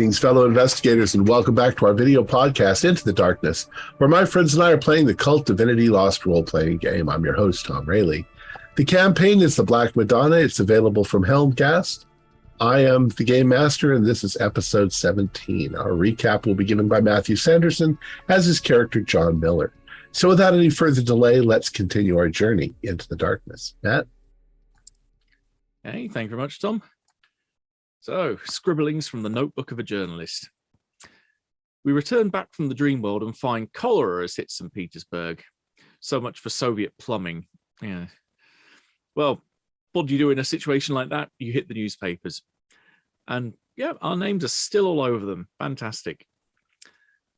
Greetings, fellow investigators, and welcome back to our video podcast, Into the Darkness, where my friends and I are playing the KULT Divinity Lost role-playing game. I'm your host, Tom Rayleigh. The campaign is the Black Madonna. It's available from Helmcast. I am the Game Master, and this is episode 17. Our recap will be given by Matthew Sanderson as his character, John Miller. So without any further delay, let's continue our journey into the darkness. Matt? Hey, thank you very much, Tom. So, scribblings from the notebook of a journalist. We return back from the dream world and find cholera has hit St. Petersburg. So much for Soviet plumbing. Yeah. Well, what do you do in a situation like that? You hit the newspapers. And yeah, our names are still all over them. Fantastic.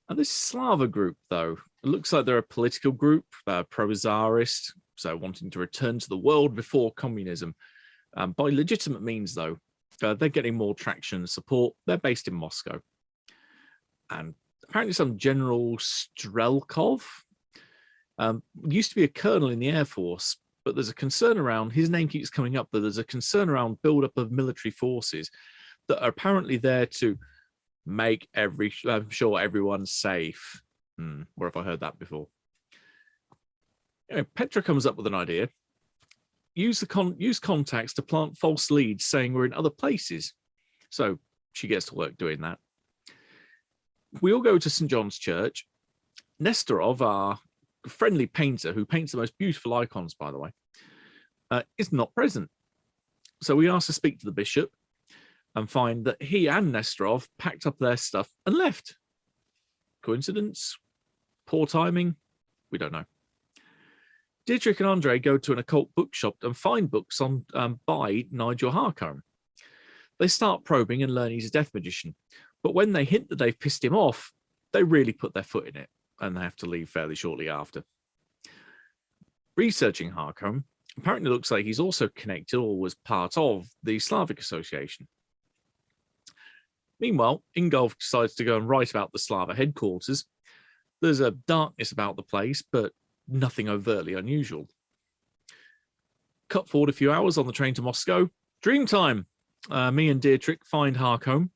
And this Slava group, though, it looks like they're a political group, pro-Tsarist, so wanting to return to the world before communism. By legitimate means, though. They're getting more traction and support. They're based in Moscow. And apparently some General Strelkov used to be a colonel in the Air Force, but there's a concern around, his name keeps coming up, that there's a concern around build-up of military forces that are apparently there to make sure everyone's safe. Where have I heard that before? Anyway, Petra comes up with an idea. Use contacts to plant false leads saying we're in other places. So she gets to work doing that. We all go to St. John's Church. Nestorov, our friendly painter, who paints the most beautiful icons, by the way, is not present. So we ask to speak to the bishop and find that he and Nestorov packed up their stuff and left. Coincidence? Poor timing? We don't know. Dietrich and Andre go to an occult bookshop and find books on by Nigel Harcombe. They start probing and learn he's a death magician, but when they hint that they've pissed him off, they really put their foot in it, and they have to leave fairly shortly after. Researching Harcombe, apparently looks like he's also connected or was part of the Slavic Association. Meanwhile, Ingolf decides to go and write about the Slava headquarters. There's a darkness about the place, but nothing overtly unusual. Cut forward a few hours on the train to Moscow. Dream time. Me and Dietrich find Harcombe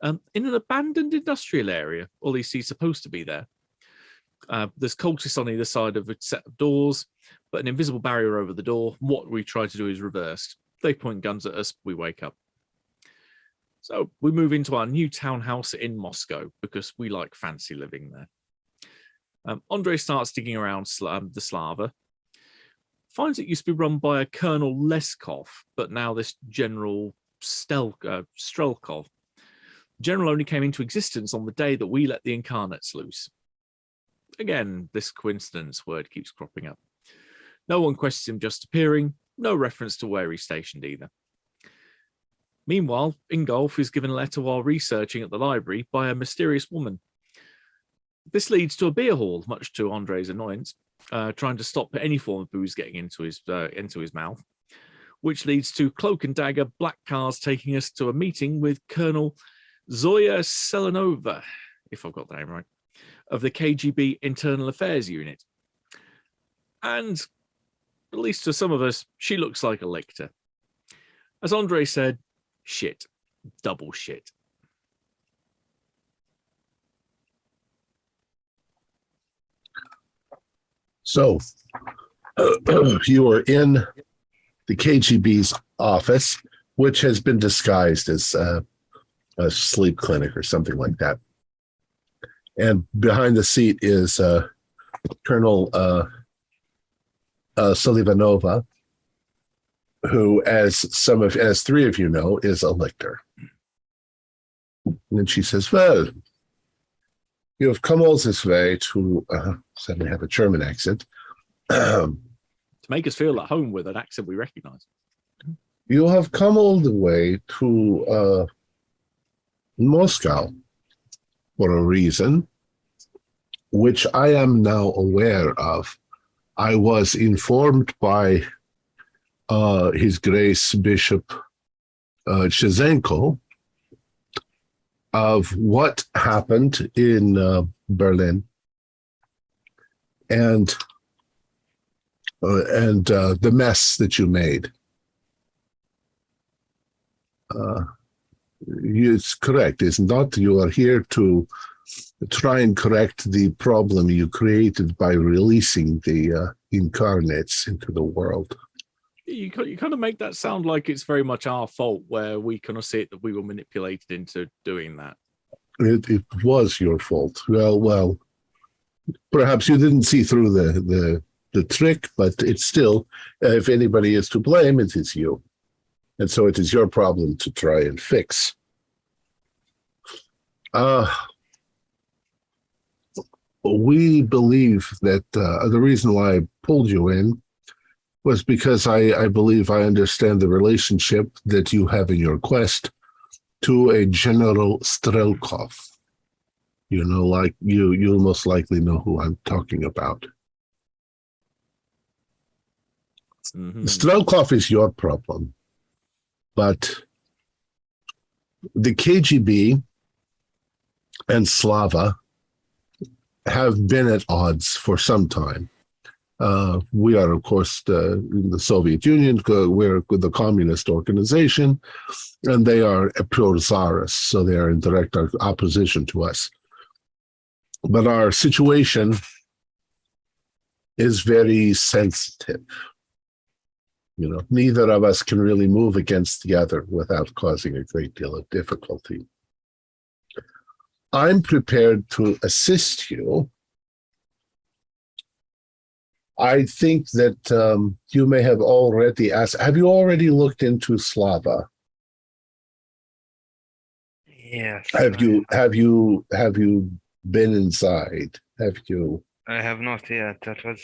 in an abandoned industrial area, or at least he's supposed to be there. There's cultists on either side of a set of doors, but an invisible barrier over the door. What we try to do is reversed. They point guns at us. We wake up. So we move into our new townhouse in Moscow because we like fancy living there. Andre starts digging around the Slava, finds it used to be run by a Colonel Leskov, but now this General Strelkov. The general only came into existence on the day that we let the incarnates loose. Again, this coincidence word keeps cropping up. No one questions him just appearing, no reference to where he's stationed either. Meanwhile, Ingolf is given a letter while researching at the library by a mysterious woman. This leads to a beer hall, much to Andre's annoyance, trying to stop any form of booze getting into his mouth, which leads to cloak and dagger black cars taking us to a meeting with Colonel Zoya Selenova, if I've got the name right, of the KGB Internal Affairs Unit. And, at least to some of us, she looks like a lictor. As Andre said, shit. Double shit. So, you are in the KGB's office, which has been disguised as a sleep clinic or something like that. And behind the seat is Colonel Solivanova, who, as three of you know, is a lictor. And she says, well, you have come all this way to, suddenly have a German accent. To make us feel at home with an accent we recognize. You have come all the way to Moscow for a reason, which I am now aware of. I was informed by His Grace Bishop Chezenko of what happened in Berlin and the mess that you made. It's correct. It's not you are here to try and correct the problem you created by releasing the incarnates into the world. You kind of make that sound like it's very much our fault, where we kind of see it that we were manipulated into doing that. It was your fault. Well, perhaps you didn't see through the trick, but it's still, if anybody is to blame, it is you. And so it is your problem to try and fix. We believe that the reason why I pulled you in was because I believe I understand the relationship that you have in your quest to a General Strelkov. You know, like you'll most likely know who I'm talking about. Mm-hmm. Strelkov is your problem, but the KGB and Slava have been at odds for some time. We are, of course, in the Soviet Union. We're with the communist organization, and they are a pro-Tsarist, so they are in direct opposition to us. But our situation is very sensitive. You know, neither of us can really move against the other without causing a great deal of difficulty. I'm prepared to assist you. I think that you may have already asked, have you already looked into Slava? Yes. Have you been inside? Have you? I have not yet. That was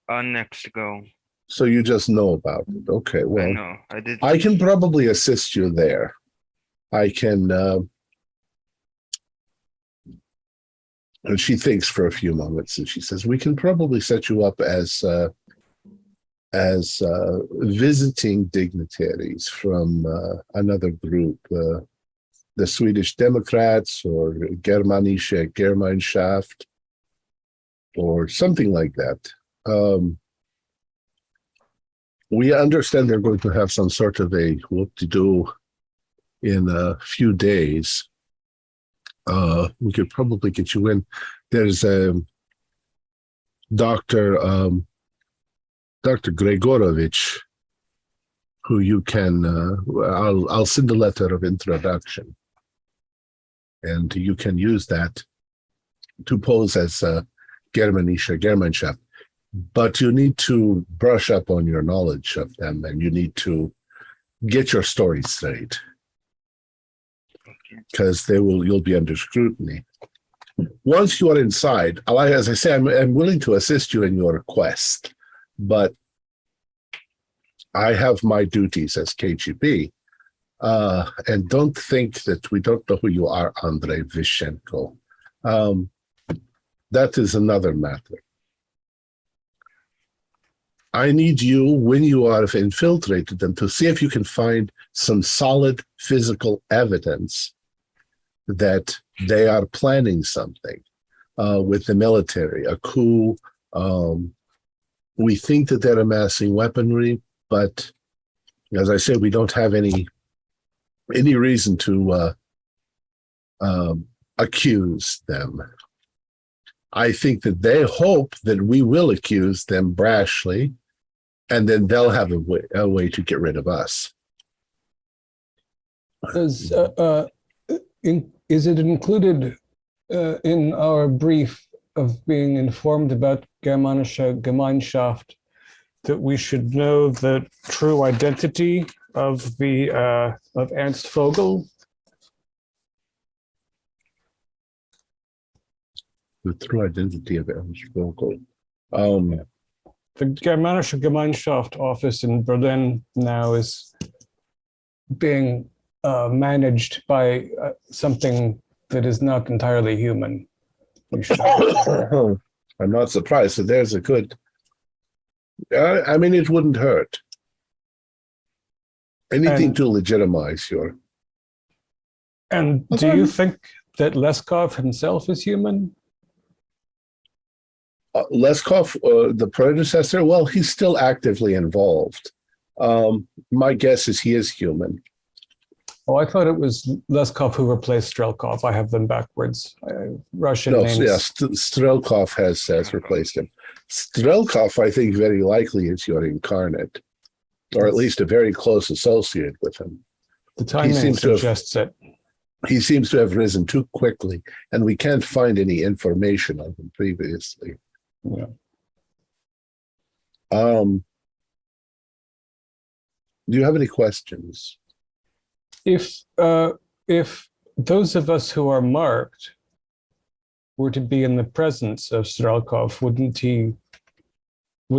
our next goal. So you just know about it. Okay, well, I know. I did. I can probably assist you there. I can, and she thinks for a few moments and she says, we can probably set you up as visiting dignitaries from another group, the Swedish Democrats or Germanische Gemeinschaft or something like that. We understand they're going to have some sort of a whoop-de-doo in a few days. We could probably get you in. There's a Dr. Gregorovich, who you can, I'll send a letter of introduction, and you can use that to pose as Germanische Gemeinschaft. But you need to brush up on your knowledge of them, and you need to get your story straight, because you'll be under scrutiny. Once you are inside, as I say, I'm willing to assist you in your quest, but I have my duties as KGB, and don't think that we don't know who you are, Andrei Vishenko. That is another matter. I need you, when you have infiltrated them, to see if you can find some solid physical evidence that they are planning something with the military, a coup. We think that they're amassing weaponry, but as I said, we don't have any reason to accuse them. I think that they hope that we will accuse them brashly, and then they'll have a way to get rid of us. Is it included in our brief of being informed about Germanische Gemeinschaft that we should know the true identity of Ernst Vogel? The true identity of Ernst Vogel. The Germanische Gemeinschaft office in Berlin now is being managed by something that is not entirely human. I'm not surprised. So there's a good. I mean, it wouldn't hurt. Anything to legitimize your. And do you think that Leskov himself is human? Leskov, the predecessor, well, he's still actively involved. My guess is he is human. Oh, I thought it was Leskov who replaced Strelkov. I have them backwards. Russian No, names. yes, Strelkov has replaced him. Strelkov, I think, very likely is your incarnate, or at least a very close associate with him. The timing suggests it. He seems to have risen too quickly, and we can't find any information on him previously. Yeah. Do you have any questions? If those of us who are marked were to be in the presence of Strelkov, wouldn't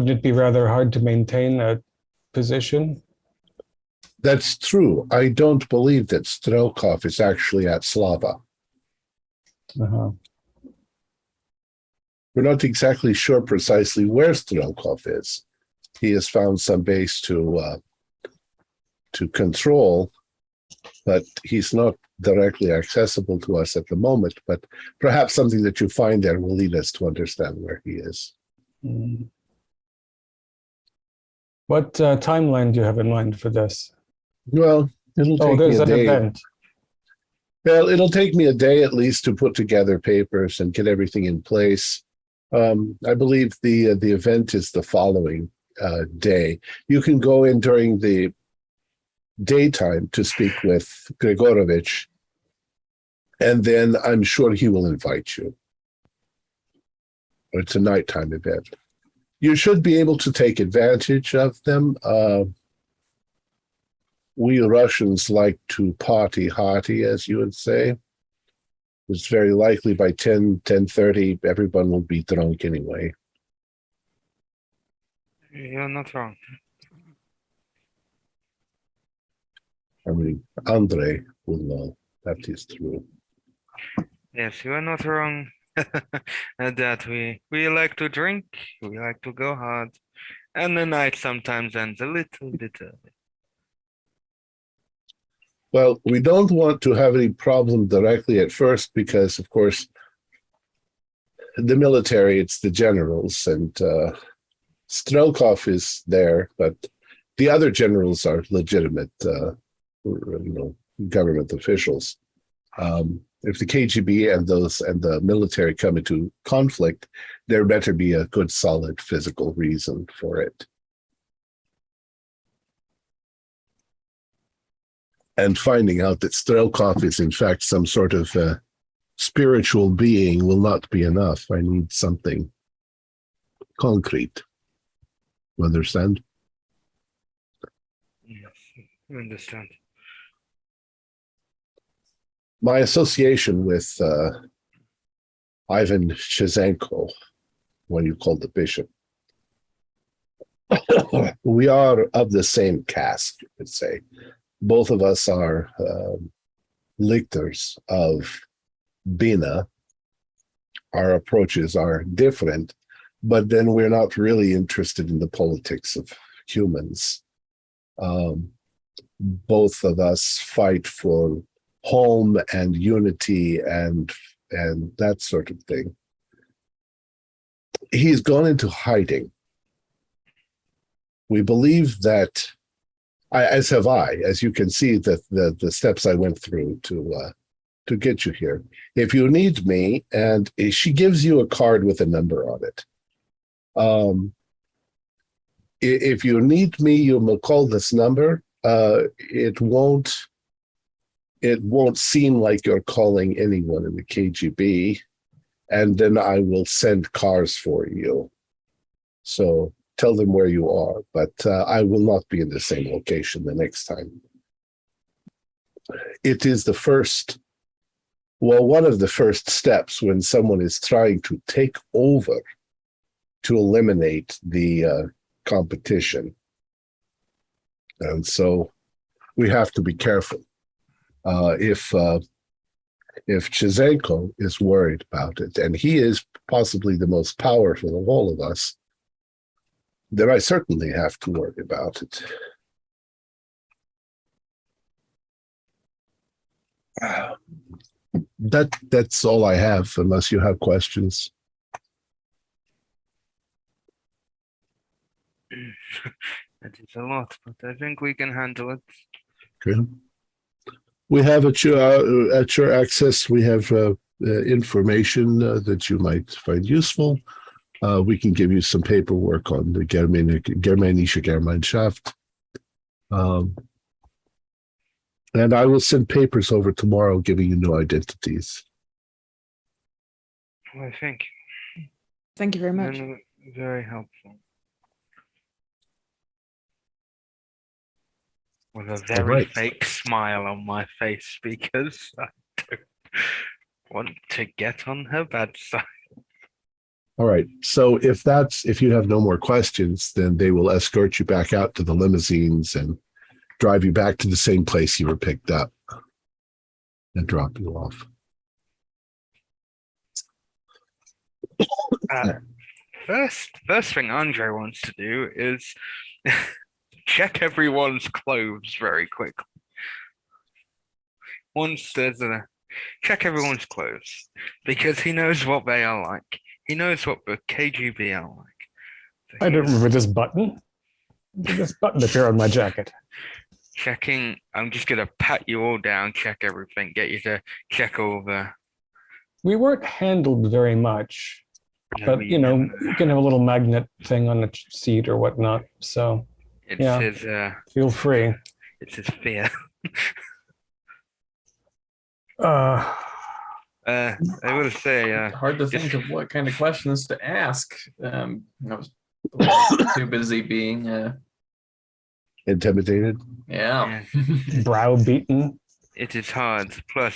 it be rather hard to maintain a position? That's true. I don't believe that Strelkov is actually at Slava. Uh-huh. We're not exactly sure precisely where Strelkov is. He has found some base to control, but he's not directly accessible to us at the moment. But perhaps something that you find there will lead us to understand where he is. Mm. What timeline do you have in mind for this? Well, it'll take there's me a an day. event. Well, it'll take me a day at least to put together papers and get everything in place. I believe the event is the following day. You can go in during the daytime to speak with Grigorovich, and then I'm sure he will invite you. It's a nighttime event. You should be able to take advantage of them. We Russians like to party hearty, as you would say. It's very likely by 10:30, everyone will be drunk anyway. You're not wrong. I mean, Andre will know that is true. Yes, you are not wrong. That we like to drink, we like to go hard, and the night sometimes ends a little bit early. Well, we don't want to have any problem directly at first because, of course, the military, it's the generals, and Strelkov is there, but the other generals are legitimate, government officials. If the KGB and the military come into conflict, there better be a good, solid physical reason for it. And finding out that Strelkov is in fact some sort of spiritual being will not be enough. I need something concrete. You understand? Yes, I understand. My association with Ivan Chezenko, what you call the bishop, we are of the same caste, you could say. Both of us are lictors of Bina. Our approaches are different, but then we're not really interested in the politics of humans. Both of us fight for home and unity and that sort of thing. He's gone into hiding. We believe that, as have I, as you can see, that the steps I went through to get you here. If you need me, and she gives you a card with a number on it. If you need me, you will call this number. It won't seem like you're calling anyone in the KGB, and then I will send cars for you. So tell them where you are, but I will not be in the same location the next time. It is one of the first steps when someone is trying to take over to eliminate the competition. And so we have to be careful. If Chezenko is worried about it, and he is possibly the most powerful of all of us, then I certainly have to worry about it. That's all I have, unless you have questions. That is a lot, but I think we can handle it. Okay. We have at your access, we have information that you might find useful. We can give you some paperwork on the Germanische Gemeinschaft. And I will send papers over tomorrow giving you new identities. Well, thank you. Thank you very much. Been very helpful. With a very fake smile on my face because I don't want to get on her bad side. All right. So if you have no more questions, then they will escort you back out to the limousines and drive you back to the same place you were picked up and drop you off. First thing Andre wants to do is check everyone's clothes very quickly. Check everyone's clothes because he knows what they are like. He knows what the KGB are like. So I don't remember this button. Did this button appear on my jacket? Checking. I'm just gonna pat you all down, check everything, get you to check over. We weren't handled very much, but you know, you can have a little magnet thing on the seat or whatnot. So It's yeah, his. feel free. It's his fear. I will say. Hard to think of what kind of questions to ask. I was too busy being, Intimidated? yeah. Browbeaten. It is hard. Plus,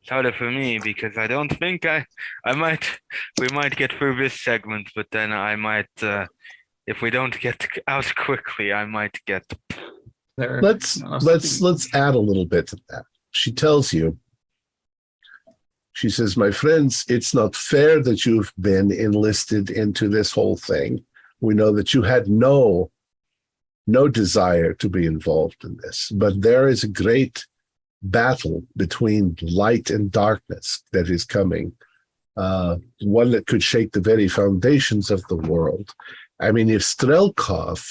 it's harder for me because I don't think we might get through this segment, but then I might, if we don't get out quickly, I might get. Let's add a little bit to that. She tells you, she says, my friends, it's not fair that you've been enlisted into this whole thing. We know that you had no desire to be involved in this, but there is a great battle between light and darkness that is coming, one that could shake the very foundations of the world. I mean, if Strelkov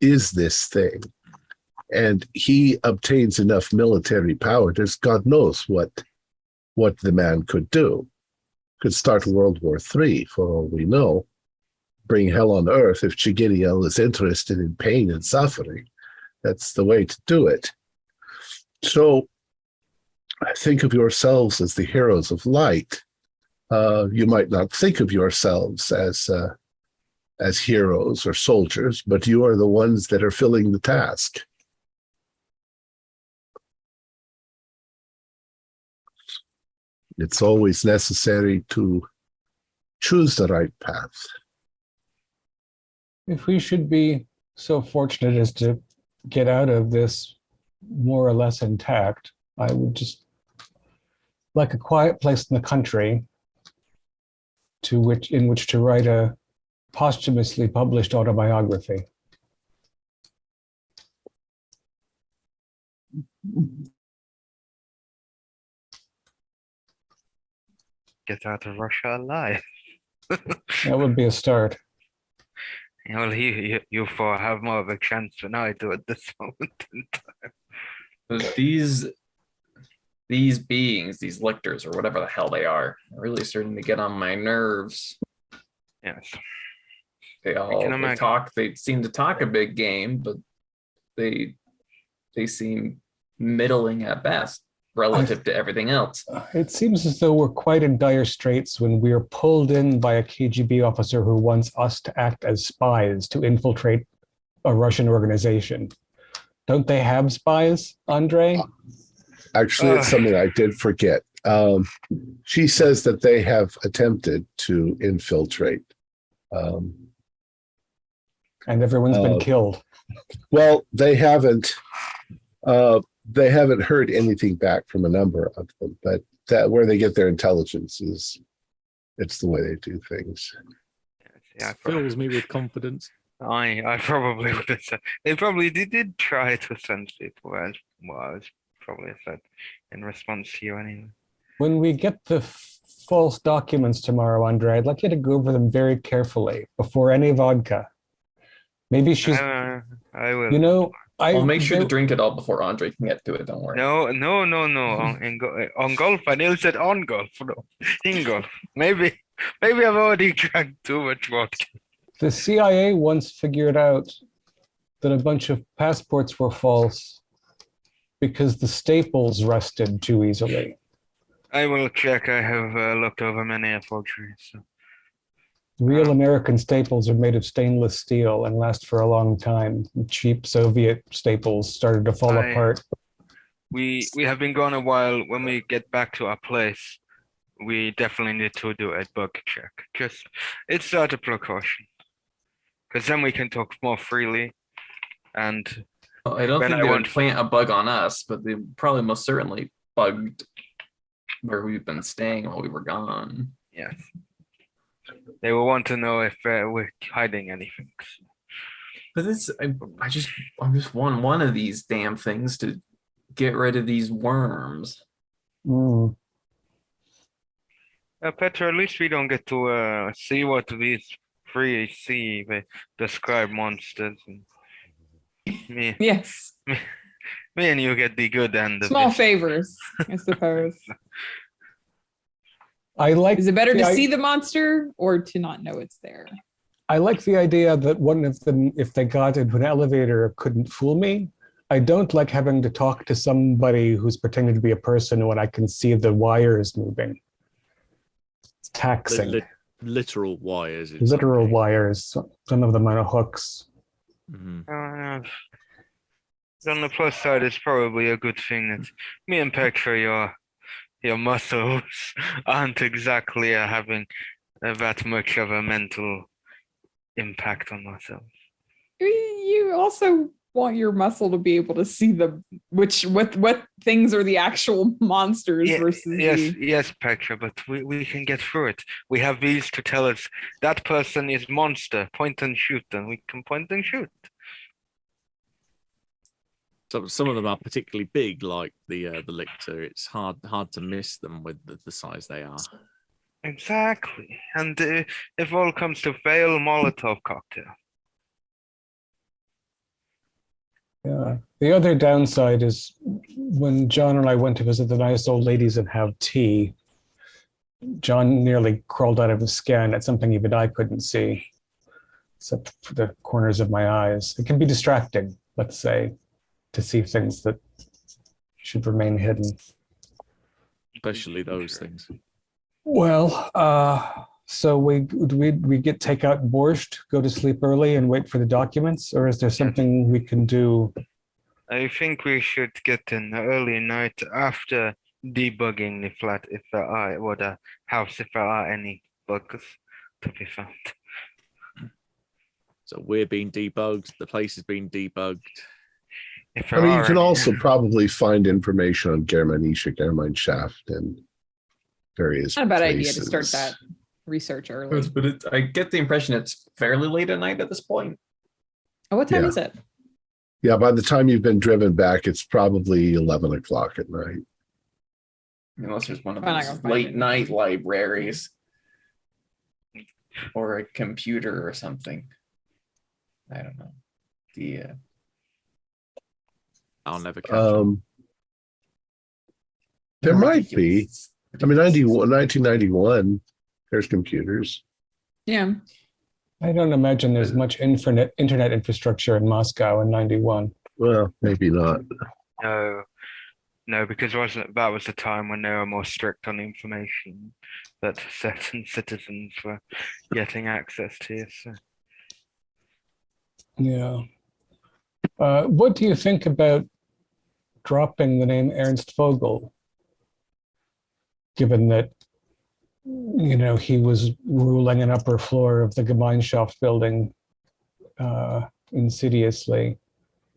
is this thing and he obtains enough military power, there's God knows what the man could do. Could start World War III, for all we know. Bring hell on earth if Chigiriel is interested in pain and suffering. That's the way to do it. So think of yourselves as the heroes of light. You might not think of yourselves as heroes or soldiers, but you are the ones that are filling the task. It's always necessary to choose the right path. If we should be so fortunate as to get out of this more or less intact, I would just like a quiet place in the country in which to write a posthumously published autobiography. Get out of Russia alive. That would be a start. Well, you four have more of a chance than I do at this moment in time. But these beings, these lictors or whatever the hell they are really starting to get on my nerves. Yes. They talk, they seem to talk a big game, but they seem middling at best relative to everything else. It seems as though we're quite in dire straits when we are pulled in by a KGB officer who wants us to act as spies to infiltrate a Russian organization. Don't they have spies, Andre? Actually, it's something I did forget. She says that they have attempted to infiltrate. And everyone's been killed. Well, they haven't heard anything back from a number of them, but that where they get their intelligence it's the way they do things. Yeah, Fills me with confidence. I probably would have said they did try to send people, as well, I was probably said in response to you anyway. When we get the false documents tomorrow, Andre, I'd like you to go over them very carefully before any vodka. Maybe she's, I will. you know, I'll make sure to drink it all before Andre can get to it. Don't worry. No. On golf, I nearly said on golf. No, in golf. Maybe I've already drank too much vodka. The CIA once figured out that a bunch of passports were false because the staples rusted too easily. I will check. I have looked over many forgeries. So. Real American staples are made of stainless steel and last for a long time. Cheap Soviet staples started to fall apart. We have been gone a while. When we get back to our place, we definitely need to do a bug check. It's out of precaution. Because then we can talk more freely. And I don't think they would plant a bug on us, but they probably most certainly bugged where we've been staying while we were gone. Yes. They will want to know if we're hiding anything. But I just want one of these damn things to get rid of these worms. Petra, at least we don't get to see what these three see. They describe monsters. And Yes. Me and you get the good end of Small it. favors, I suppose. Is it better to see the monster or to not know it's there? I like the idea that one of them, if they got into an elevator, couldn't fool me. I don't like having to talk to somebody who's pretending to be a person when I can see the wires moving. It's taxing. Literal wires. Literal wires. Some of them on hooks. Mm-hmm. On the plus side, it's probably a good thing that me and Petra, your muscles aren't exactly having that much of a mental impact on ourselves. You also want your muscle to be able to see what things are the actual monsters versus yes, Petra, but we can get through it. We have these to tell us that person is monster, point and shoot, and we can point and shoot. So some of them are particularly big, like the lictor. It's hard to miss them with the size they are. Exactly, and if all comes to fail, Molotov cocktail. Yeah. The other downside is when John and I went to visit the nice old ladies and have tea, John nearly crawled out of his skin at something even I couldn't see, except for the corners of my eyes. It can be distracting, let's say, to see things that should remain hidden. Especially those things. Well, so we get takeout borscht, go to sleep early and wait for the documents, or is there something we can do? I think we should get an early night after debugging the flat if there are, or the house if there are any bugs to be found. So we're being debugged, the place is being debugged. You can also probably find information on Gemeinschaft and various Not a bad places. idea to start that research early. But I get the impression it's fairly late at night at this point. Oh, what time is it? Yeah, by the time you've been driven back, it's probably 11 o'clock at night. Unless there's one of those late night libraries or a computer or something. I don't know. I'll never catch them. There might be. I mean, 1991, there's computers. Yeah. I don't imagine there's much internet infrastructure in Moscow in 91. Well, maybe not. No, because that was the time when they were more strict on information that certain citizens were getting access to. So. Yeah. What do you think about dropping the name Ernst Vogel, given that, he was ruling an upper floor of the Gemeinschaft building insidiously?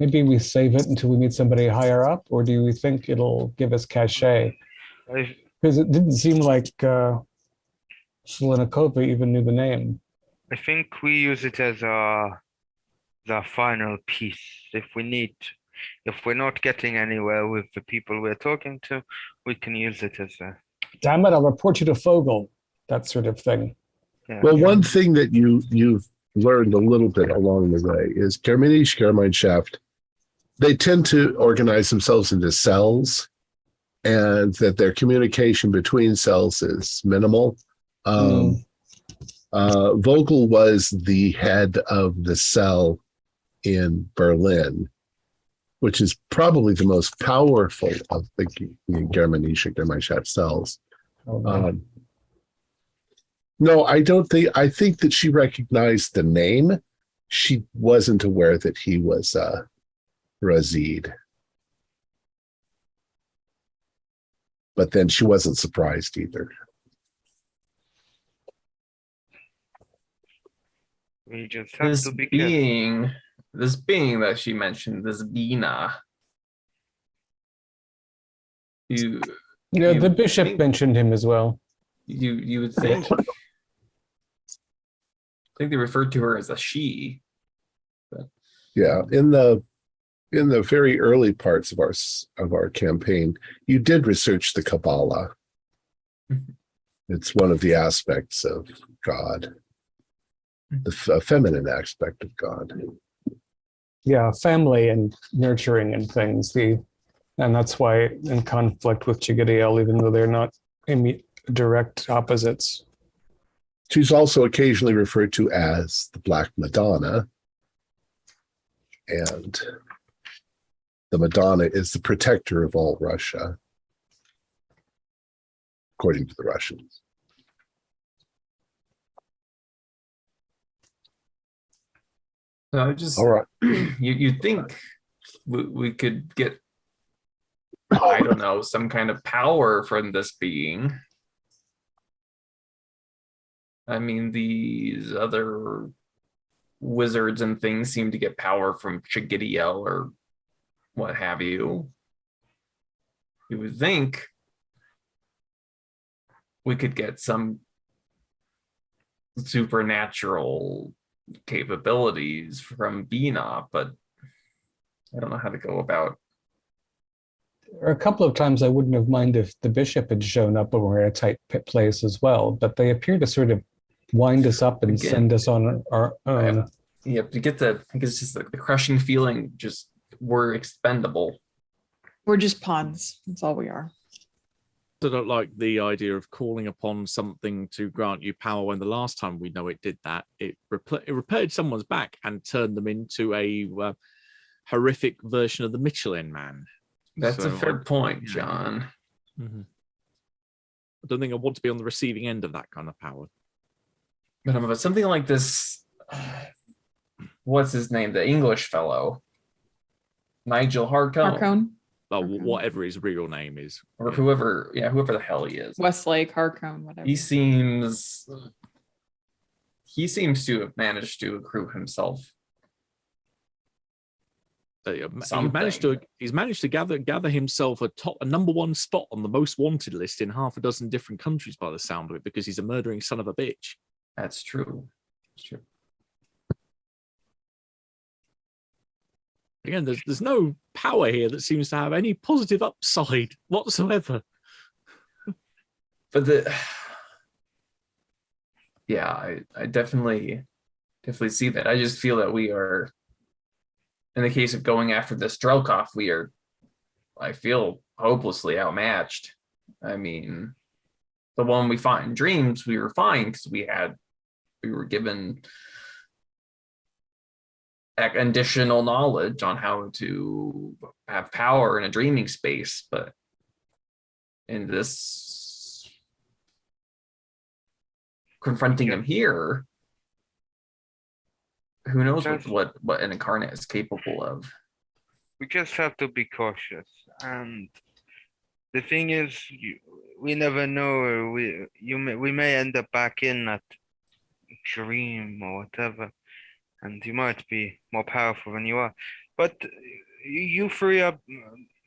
Maybe we save it until we meet somebody higher up, or do you think it'll give us cachet? Because it didn't seem like Selenikova even knew the name. I think we use it as our final piece. If we're not getting anywhere with the people we're talking to, we can use it as a... Damn it, I'll report you to Fogel, that sort of thing. Yeah. Well, one thing that you've learned a little bit along the way is Gemeinschaft they tend to organize themselves into cells, and that their communication between cells is minimal. Vogel was the head of the cell in Berlin, which is probably the most powerful of the Gemeinschaft cells. No, I don't think. I think that she recognized the name. She wasn't aware that he was Razid. But then she wasn't surprised either. We just have to be careful. This being that she mentioned, this Bina. The bishop mentioned him as well. You would think. I think they referred to her as a she. But. Yeah, in the very early parts of our campaign, you did research the Kabbalah. It's one of the aspects of God, the feminine aspect of God. Yeah, family and nurturing and things. And that's why in conflict with Chigadiel, even though they're not direct opposites. She's also occasionally referred to as the Black Madonna. And the Madonna is the protector of all Russia, according to the Russians. So just all right. You think we could get, I don't know, some kind of power from this being. I mean, these other wizards and things seem to get power from Chigadiel or what have you. You would think we could get some supernatural capabilities from Bina, but I don't know how to go about. There are a couple of times I wouldn't have minded if the bishop had shown up and we're in a tight place as well, but they appear to sort of wind us up and send us on our own. Yeah, to get the, I guess, just the crushing feeling, just we're expendable. We're just pawns. That's all we are. I don't like the idea of calling upon something to grant you power when the last time we know it did that, it repaired someone's back and turned them into a horrific version of the Michelin Man. That's a fair point, John. Mm-hmm. I don't think I want to be on the receiving end of that kind of power. But something like this, what's his name? The English fellow, Nigel Harcone. Oh, whatever his real name is, or whoever the hell he is. Westlake, Harcone, whatever. He seems to have managed to accrue himself. He's managed to gather himself a number one spot on the most wanted list in half a dozen different countries by the sound of it, because he's a murdering son of a bitch. That's true. That's true. Again, there's no power here that seems to have any positive upside whatsoever. But I definitely see that. I just feel that we are, in the case of going after this Drelkov, I feel hopelessly outmatched. I mean, the one we fought in Dreams, we were fine because we were given additional knowledge on how to have power in a dreaming space, but in this confronting him here, who knows what an incarnate is capable of. We just have to be cautious, and the thing is, we never know. We may end up back in that dream or whatever, and you might be more powerful than you are. But you three are,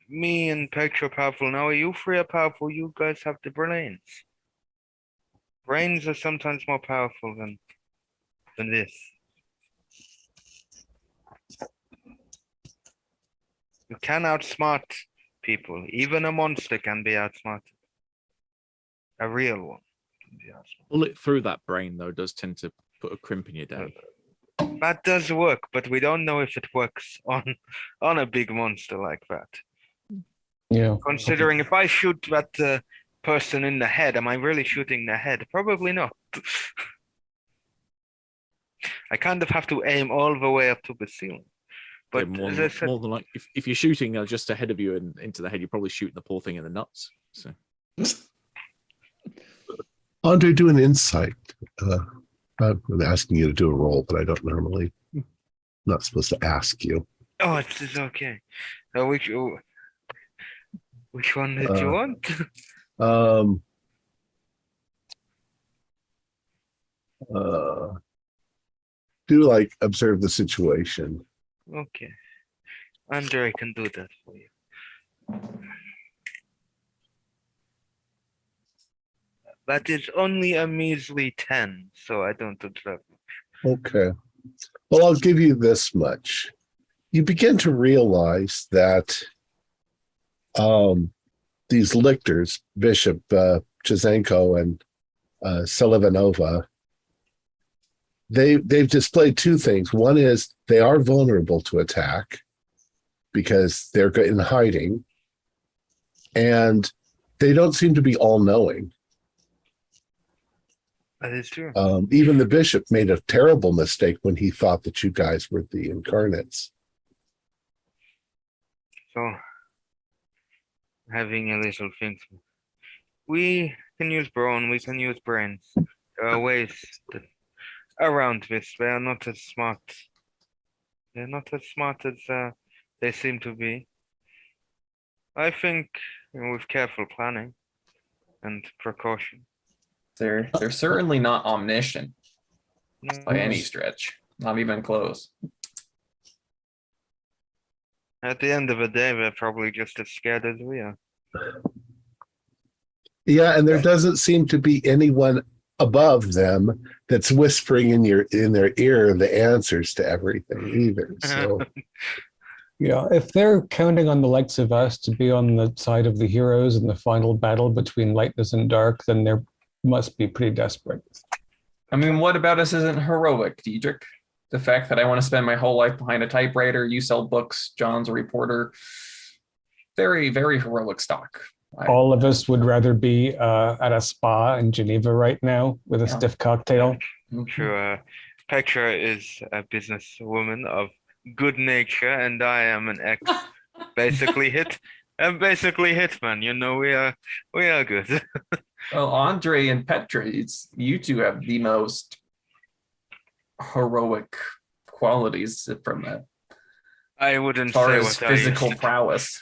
me and Petra, powerful now. You three are powerful. You guys have the brains. Brains are sometimes more powerful than this. You can outsmart people. Even a monster can be outsmarted. A real one can be outsmarted. Bullet through that brain, though, does tend to put a crimp in your day. That does work, but we don't know if it works on a big monster like that. Yeah. Considering if I shoot that person in the head, am I really shooting the head? Probably not. I kind of have to aim all the way up to the ceiling. But more as than, I said, more than like if you're shooting just ahead of you and into the head, you're probably shooting the poor thing in the nuts. So Andre, do an insight. I'm asking you to do a roll, but I don't normally. Not supposed to ask you. oh, it's okay. Which one did you want? Do like observe the situation. Okay. Andre can do that for you. That is only a measly 10, so I don't observe. Okay. Well, I'll give you this much. You begin to realize that these lictors, Bishop Chizenko and Selivanova, they've displayed two things. One is they are vulnerable to attack because they're in hiding, and they don't seem to be all-knowing. That is true. Even the bishop made a terrible mistake when he thought that you guys were the incarnates. So, having a little thing. We can use brawn, we can use brains. There are ways around this. They are not as smart. They're not as smart as they seem to be. I think with careful planning and precaution. They're certainly not omniscient by any Mm, stretch. Not even close. At the end of the day, they're probably just as scared as we are. Yeah, and there doesn't seem to be anyone above them that's whispering in their ear the answers to everything either. So Yeah, if they're counting on the likes of us to be on the side of the heroes in the final battle between lightness and dark, then they must be pretty desperate. I mean, what about us isn't heroic, Diedrich? The fact that I want to spend my whole life behind a typewriter, you sell books, John's a reporter. Very, very heroic stock. All of us would rather be at a spa in Geneva right now with a stiff cocktail. Sure. Petra is a businesswoman of good nature, and I am an ex, basically hitman. You know, we are good. Well, Andre and Petra, you two have the most heroic qualities from a I wouldn't far say as what physical I used to, prowess.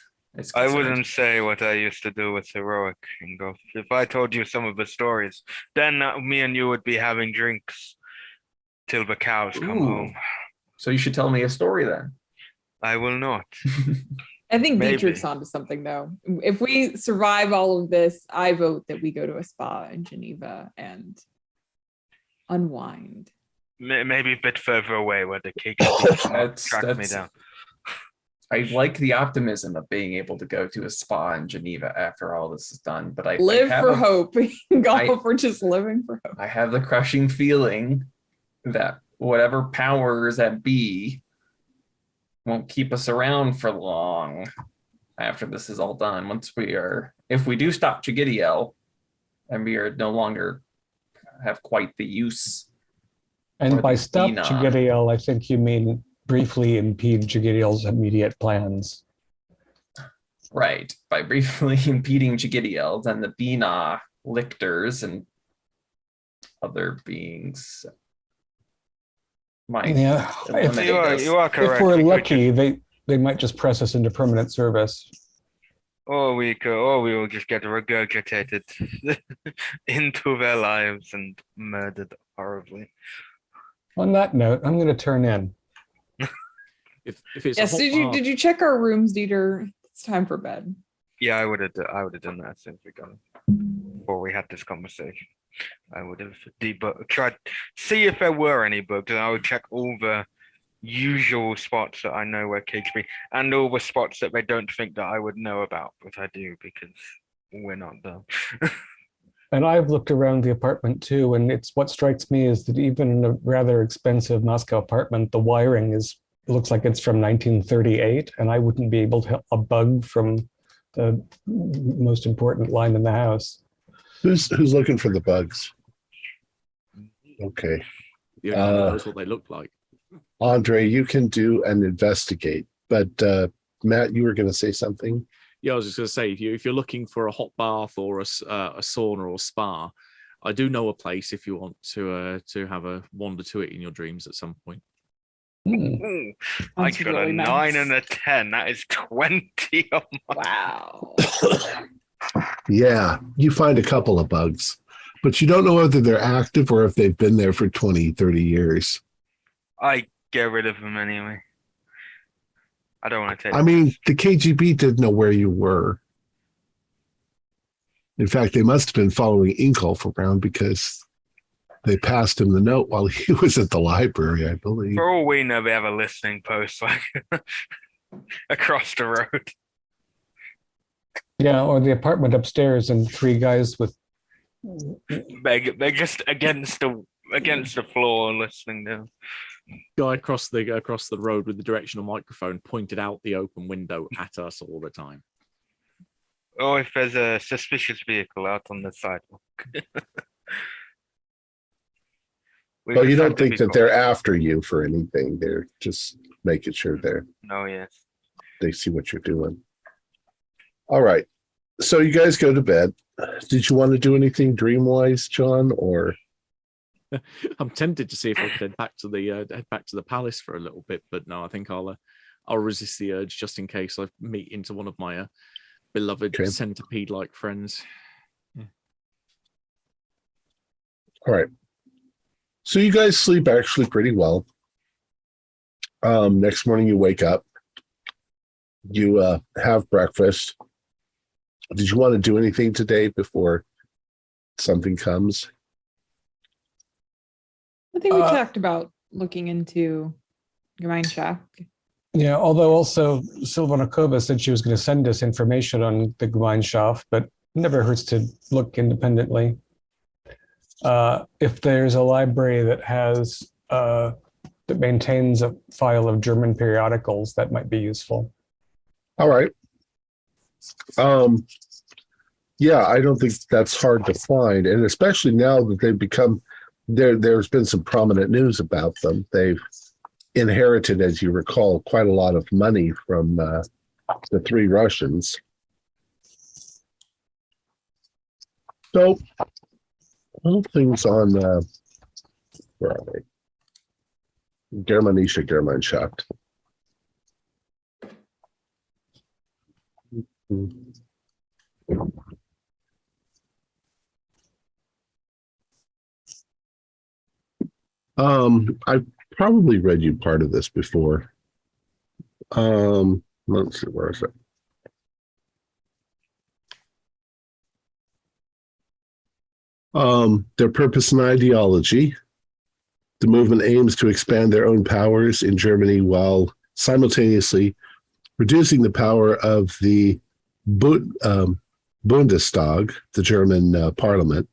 I wouldn't say what I used to do with heroic in golf. If I told you some of the stories, then me and you would be having drinks till the cows come home. So you should tell me a story then. I will not. I think Maybe. Dietrich's onto something though. If we survive all of this, I vote that we go to a spa in Geneva and unwind. Maybe a bit further away where the cake track me down. I like the optimism of being able to go to a spa in Geneva after all this is done, but I live for hope. Golf, we're just living for hope. I have the crushing feeling that whatever powers that be won't keep us around for long after this is all done. If we do stop Chigidiel, and we are no longer have quite the use. And by stop Chigidiel, I think you mean briefly impede Chigidiel's immediate plans. Right. By briefly impeding Chigidiel, then the Bina lictors and other beings might. Yeah, you are correct. If we're lucky, they might just press us into permanent service. Or we will just get regurgitated into their lives and murdered horribly. On that note, I'm going to turn in. If it's yes, did you check our rooms, Dieter? It's time for bed. Yeah, I would have done that since we got before we had this conversation. I would have tried see if there were any bugs, and I would check all the usual spots that I know where kids be, and all the spots that they don't think that I would know about, but I do because we're not dumb. And I've looked around the apartment too, and it's what strikes me is that even in a rather expensive Moscow apartment, the wiring looks like it's from 1938, and I wouldn't be able to help a bug from the most important line in the house. Who's looking for the bugs? Okay. The only one who knows what they look like. Andre, you can do an investigate, but Matt, you were going to say something. Yeah, I was just going to say, if you're looking for a hot bath or a sauna or spa, I do know a place if you want to have a wander to it in your dreams at some point. Ooh, I That's got really a nice. 9 and a 10. That is 20 on my. Wow. Yeah, you find a couple of bugs, but you don't know whether they're active or if they've been there for 20, 30 years. I get rid of them anyway. I don't want to take. I mean, the KGB didn't know where you were. In fact, they must have been following Ingolf around because they passed him the note while he was at the library, I believe. For all we know, we have a listening post like across the road. Yeah, or the apartment upstairs and three guys with. They're just against the floor listening to. Guy across the road with the directional microphone pointed out the open window at us all the time. Or if there's a suspicious vehicle out on the sidewalk. Well, you don't think that they're after you for anything. They're just making sure No, yes. they see what you're doing. All right. So you guys go to bed. Did you want to do anything dream-wise, John, or? I'm tempted to see if I could head back to the palace for a little bit, but no, I think I'll resist the urge just in case I meet into one of my beloved centipede-like friends. Yeah. All right. So you guys sleep actually pretty well. Next morning you wake up. You have breakfast. Did you want to do anything today before something comes? I think we talked about looking into your mine shaft. Yeah, although also Silvanakova said she was going to send us information on the Gemeinschaft, but never hurts to look independently. If there's a library that has that maintains a file of German periodicals, that might be useful. All right. Yeah, I don't think that's hard to find, and especially now that they've become there's been some prominent news about them. They've inherited, as you recall, quite a lot of money from the three Russians. So, little things on where are they? Germanische Gemeinschaft. I probably read you part of this before. Let's see, where is it? Their purpose and ideology. The movement aims to expand their own powers in Germany while simultaneously reducing the power of the Bundestag, the German parliament.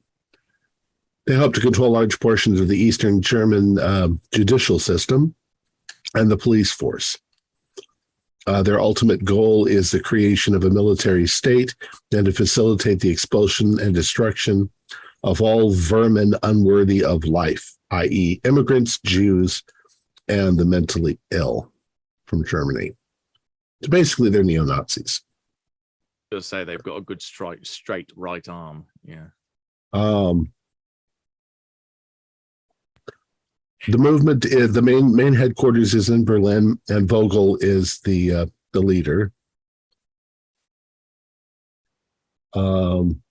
They hope to control large portions of the Eastern German judicial system and the police force. Their ultimate goal is the creation of a military state and to facilitate the expulsion and destruction of all vermin unworthy of life, i.e. immigrants, Jews, and the mentally ill from Germany. So basically, they're neo-Nazis. I'll say they've got a good straight right arm. Yeah. The movement, the main headquarters is in Berlin, and Vogel is the leader. And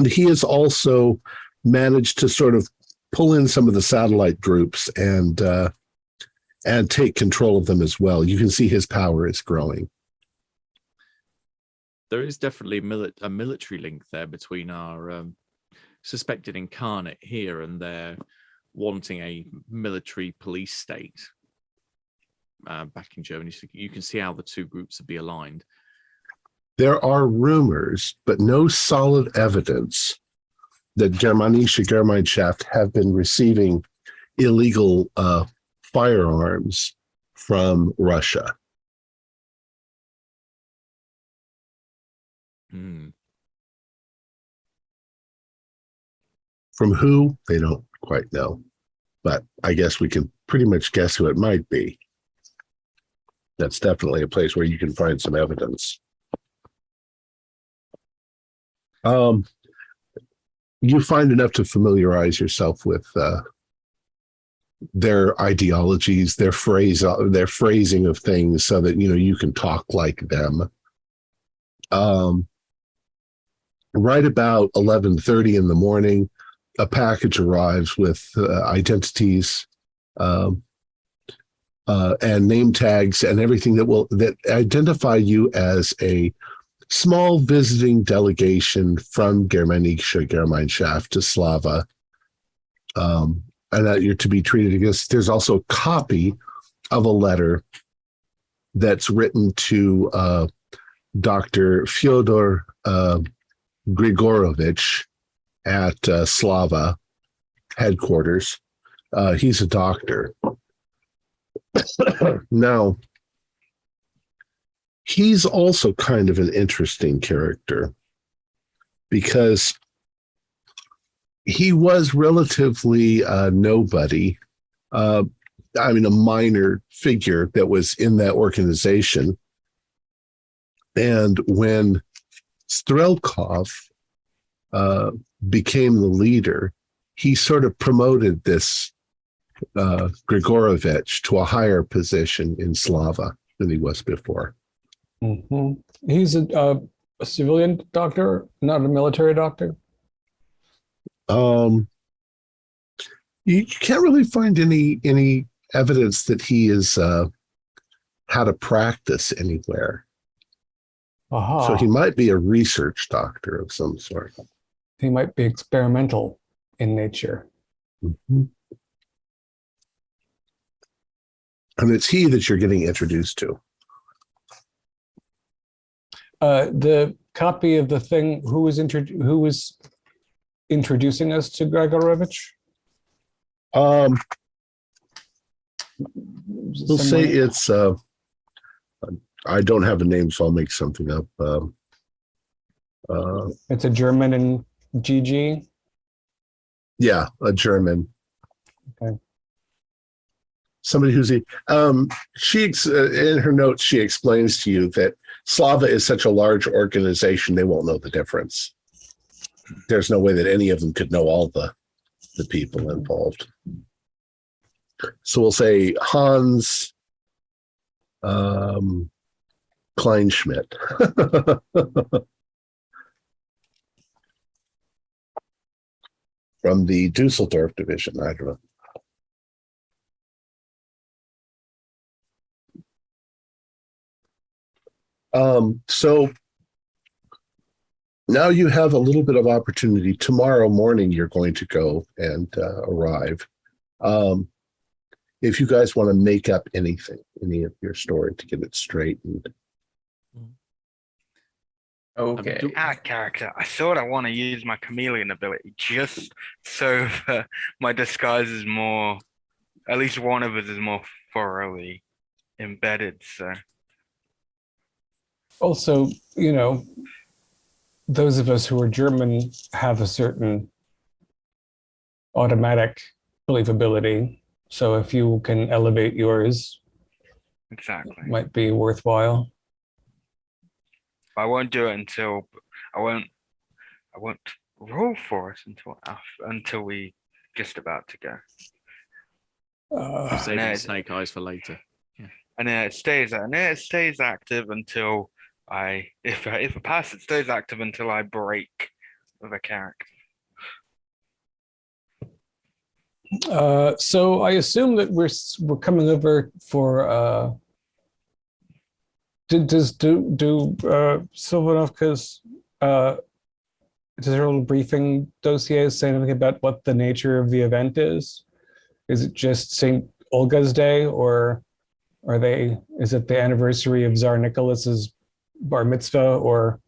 he has also managed to sort of pull in some of the satellite groups and take control of them as well. You can see his power is growing. There is definitely a military link there between our suspected incarnate here and their wanting a military police state back in Germany. So you can see how the two groups would be aligned. there are rumors, but no solid evidence that Germanische Gemeinschaft have been receiving illegal firearms from Russia. Hmm. From who? They don't quite know. But I guess we can pretty much guess who it might be. That's definitely a place where you can find some evidence. You find enough to familiarize yourself with their ideologies, their phrasing of things, so that you can talk like them. Right about 11:30 in the morning, a package arrives with identities and name tags and everything that identify you as a small visiting delegation from Germanische Gemeinschaft to Slava, and that you're to be treated against. There's also a copy of a letter that's written to Dr. Fyodor Grigorovich at Slava headquarters. He's a doctor. Now, he's also kind of an interesting character because he was relatively nobody. A minor figure that was in that organization. And when Strelkov became the leader, he sort of promoted this Grigorovich to a higher position in Slava than he was before. Mm-hmm. He's a civilian doctor, not a military doctor. You can't really find any evidence that he is had a practice anywhere. Aha. So he might be a research doctor of some sort. He might be experimental in nature. Mm-hmm. And it's he that you're getting introduced to. The copy of the thing, who was introducing us to Grigorovich? We'll say it's I don't have a name, so I'll make something up. It's a German in GG. Yeah, a German. Okay. Somebody who's in her notes, she explains to you that Slava is such a large organization, they won't know the difference. There's no way that any of them could know all the people involved. So we'll say Hans Kleinschmidt. From the Dusseldorf division, I don't know. So now you have a little bit of opportunity. Tomorrow morning, you're going to go and arrive. If you guys want to make up anything, any of your story to get it straightened. Okay. Out of character, I sort of want to use my chameleon ability just so that my disguise is more, at least one of us is more thoroughly embedded. So Also, those of us who are German have a certain automatic believability. So if you can elevate yours, exactly. it might be worthwhile. I won't do it until I won't roll for it until we just about to go. Saving snake eyes for later. Yeah. And then it stays active until if I pass, it stays active until I break with a character. So I assume that we're coming over for. Does Silvanovka's does her little briefing dossier say anything about what the nature of the event is? Is it just St. Olga's Day, or is it the anniversary of Tsar Nicholas's bar mitzvah or?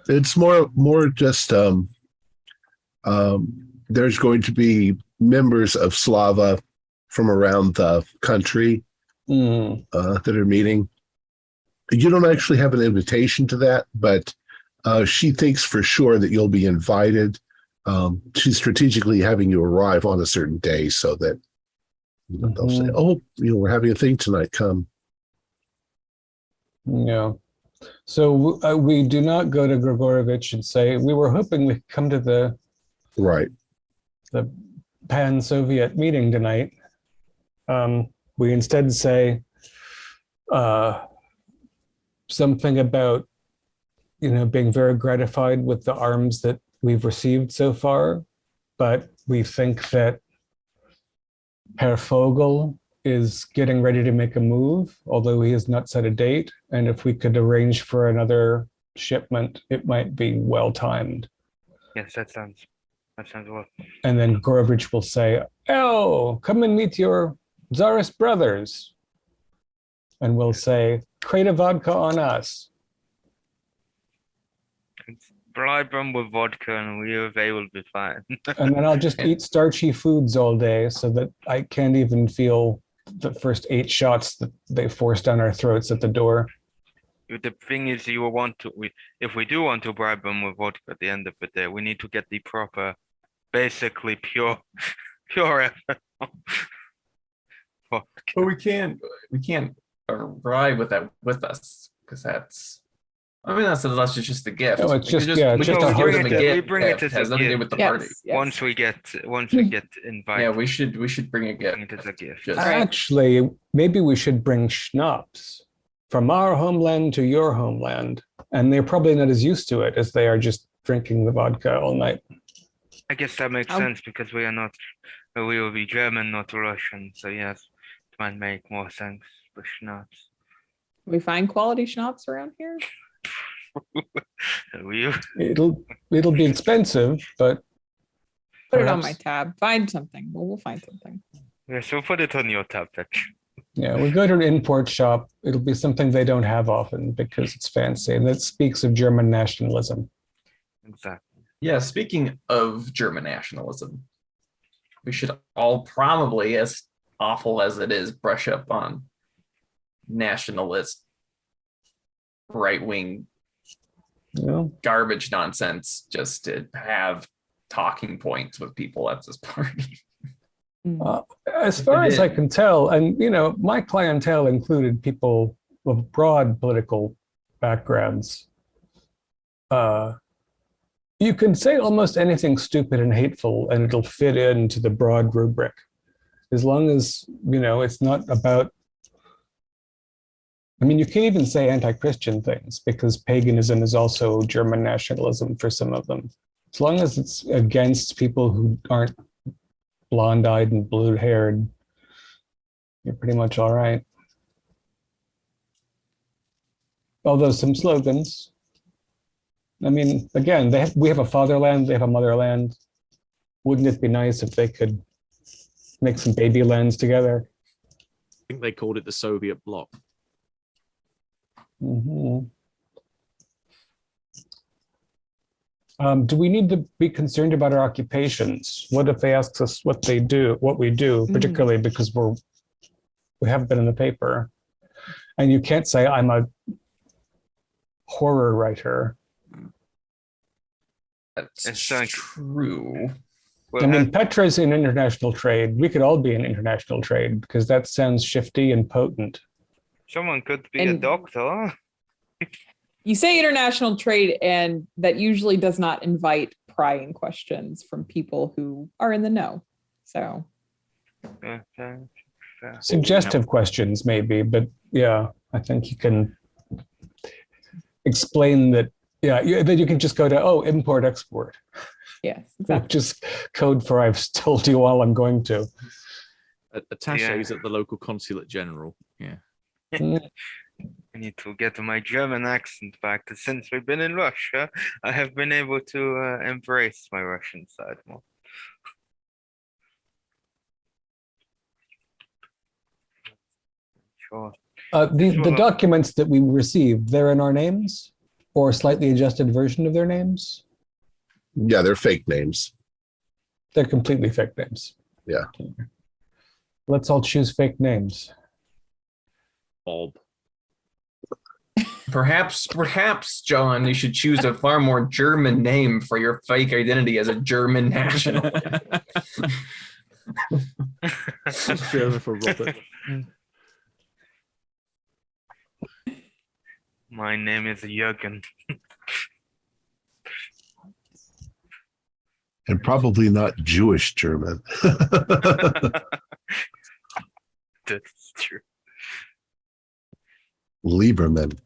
It's more just there's going to be members of Slava from around the country that are meeting. You don't actually have an invitation to that, but she thinks for sure that you'll be invited. She's strategically having you arrive on a certain day so that they'll say, "Oh, we're having a thing tonight. Come." Yeah. So we do not go to Grigorovich and say, we were hoping we could come to the pan-Soviet meeting tonight. We instead say something about, being very gratified with the arms that we've received so far, but we think that Herr Vogel is getting ready to make a move, although he has not set a date. And if we could arrange for another shipment, it might be well timed. Yes, that sounds well. And then Gorovich will say, "Oh, come and meet your Tsarist brothers." And we'll say, "Crate of vodka on us." Bribe them with vodka and they will be fine. And then I'll just eat starchy foods all day so that I can't even feel the first 8 shots that they force down our throats at the door. The thing is, if we do want to bribe them with vodka at the end of the day, we need to get the proper, basically pure ethanol. But we can't arrive with that with us because that's just a gift. No, it's We just could yeah, we just go a bring hard it- gift. we bring it as a has nothing to do gift. with the Yes, party. yes. Once we get invited. Yeah, we should bring a gift. bring it as a gift. Just- All right. Actually, maybe we should bring schnapps from our homeland to your homeland. And they're probably not as used to it as they are just drinking the vodka all night. I guess that makes sense because we will be German, not Russian. So yes, it might make more sense for schnapps. We find quality schnapps around here. It'll be expensive, but Put it on perhaps- my tab. Find something. We'll find something. Yes, we'll put it on your tab. yeah, we go to an import shop. It'll be something they don't have often because it's fancy. And that speaks of German nationalism. Exactly. Yeah, speaking of German nationalism, we should all probably, as awful as it is, brush up on nationalist, right-wing garbage nonsense just to have talking points with people at this party. As far as I can tell, and my clientele included people with broad political backgrounds. You can say almost anything stupid and hateful, and it'll fit into the broad rubric, as long as it's not about. I mean, you can even say anti-Christian things because paganism is also German nationalism for some of them. As long as it's against people who aren't blonde-eyed and blue-haired, you're pretty much all right. Although some slogans. I mean, again, we have a fatherland, they have a motherland. Wouldn't it be nice if they could make some baby lands together? I think they called it the Soviet bloc. Mm-hmm. Do we need to be concerned about our occupations? What if they ask us what we do, particularly because we haven't been in the paper? And you can't say I'm a horror writer. That's true. Well, I mean, Petra's in international trade. We could all be in international trade because that sounds shifty and potent. someone could be a And- doctor. You say international trade, and that usually does not invite prying questions from people who are in the know. So Suggestive questions, maybe, but yeah, I think you can explain that. Yeah, then you can just go to import export, yes, exactly. which is code for I've told you all I'm going to. Attaches at the local consulate general. Yeah. I need to get my German accent back. Since we've been in Russia, I have been able to embrace my Russian side more. Sure. The documents that we received, they're in our names. or a slightly adjusted version of their names? Yeah, they're fake names. They're completely fake names. Yeah. Let's all choose fake names. Bob. Perhaps, John, you should choose a far more German name for your fake identity as a German national. German for Robert. My name is Jürgen. And probably not Jewish German. That's true. Lieberman.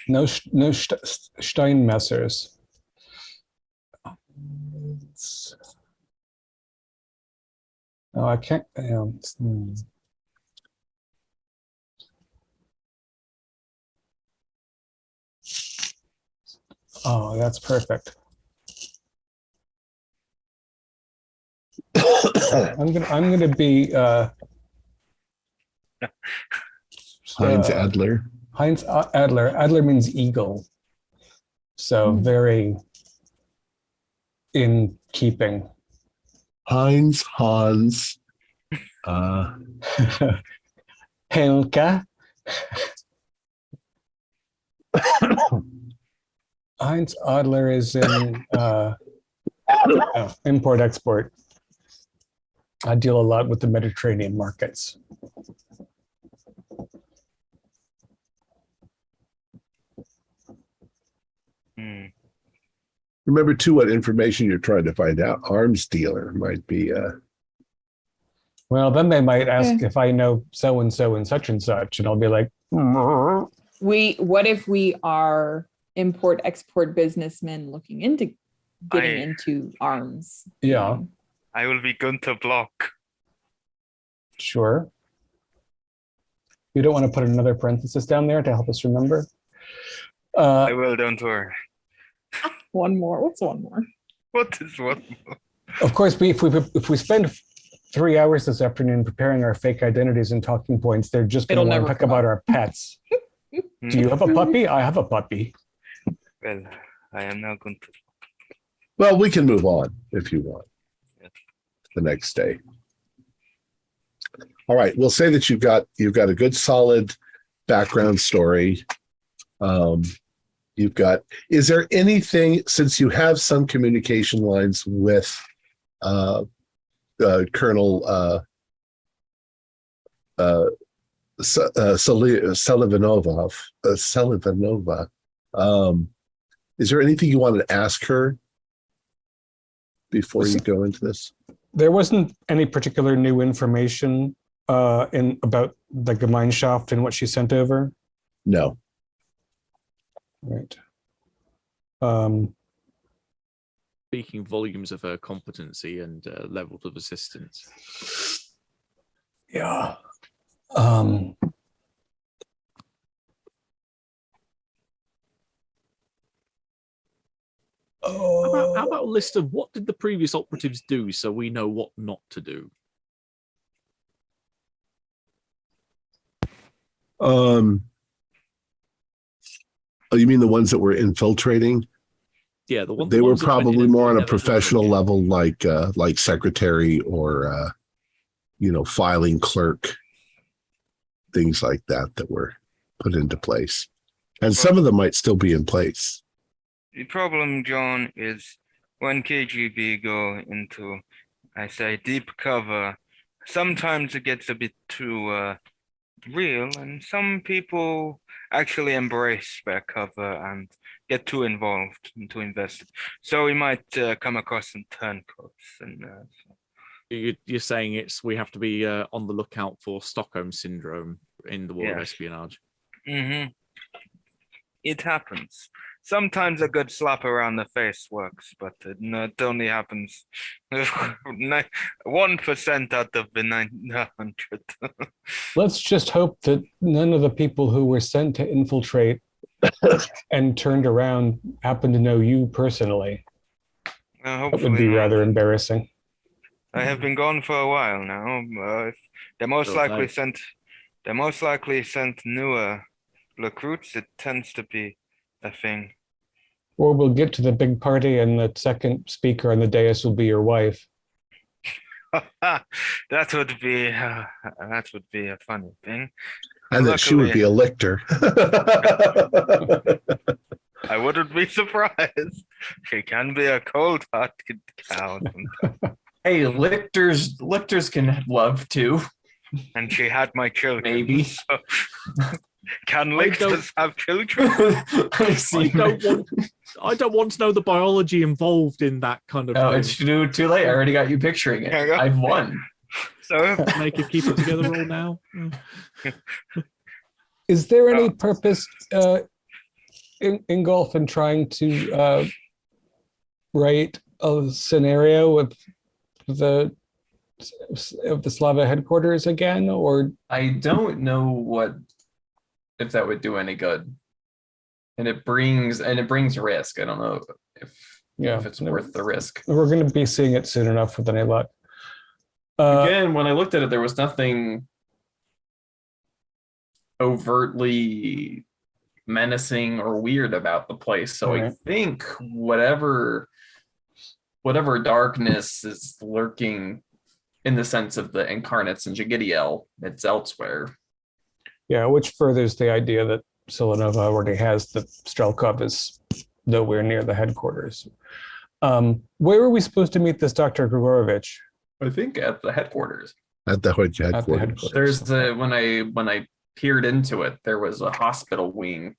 No Steinmessers. Oh, I can't. Oh, that's perfect. I'm gonna be Heinz Adler. Heinz Adler. Adler means eagle, so very in keeping. Heinz Hans. Helka. Heinz Adler is in import export. I deal a lot with the Mediterranean markets. Remember too what information you're trying to find out. Arms dealer might be Well, then they might ask if I know so and such, and I'll be like, what if we are import export businessmen looking into getting into arms? yeah, I will be Gunther Block. sure. You don't want to put another parenthesis down there to help us remember? I will, don't worry. One more. What's one more? What is one more? Of course, if we spend 3 hours this afternoon preparing our fake identities and talking points, they're just going to want to talk about our pets. Do you have a puppy? I have a puppy. Well, I am now going to. well, we can move on if you want. Yes. The next day. All right. We'll say that you've got a good solid background story. Is there anything, since you have some communication lines with Colonel Selivanova, is there anything you want to ask her before you go into this? There wasn't any particular new information about the Gemeinschaft and what she sent over. No. Right. Speaking volumes of her competency and level of assistance. Yeah. How about a list of what did the previous operatives do so we know what not to do? Oh, you mean the ones that were infiltrating? Yeah, they were probably more on a professional level, like secretary or filing clerk, things like that were put into place, and some of them might still be in place. The problem, John, is when KGB go into, I say, deep cover, sometimes it gets a bit too real, and some people actually embrace their cover and get too involved and too invested. So we might come across some turncoats. And you're saying we have to be on the lookout for Stockholm syndrome in the world of espionage. Mm-hmm. It happens. Sometimes a good slap around the face works, but it only happens 1% out of the 900. Let's just hope that none of the people who were sent to infiltrate and turned around happen to know you personally. That would be rather embarrassing. I have been gone for a while now. They most likely sent newer recruits, it tends to be a thing. Or we'll get to the big party and the second speaker on the dais will be your wife. That would be a funny thing. And that she would be a lictor. I wouldn't be surprised. She can be a cold-hearted cow sometimes. Hey, lictors can love too. And she had my children. Maybe. So, can lictors have children? I don't want to know the biology involved in that kind of No, thing. it's too late. I already got you picturing it. I've won. So Make it keep it together all now. Is there any purpose, Ingolf, in trying to write a scenario of the Slava headquarters again, or I don't know if that would do any good. And it brings risk. I don't know if it's worth the risk. we're going to be seeing it soon enough with any luck. Again, when I looked at it, there was nothing overtly menacing or weird about the place. So I think whatever darkness is lurking in the sense of the incarnates in Jagidiel, it's elsewhere. Yeah, which furthers the idea that Silanova already has that Strelkov is nowhere near the headquarters. Where were we supposed to meet this Dr. Grigorovich? I think at the headquarters. At the headquarters. There's when I peered into it, there was a hospital wing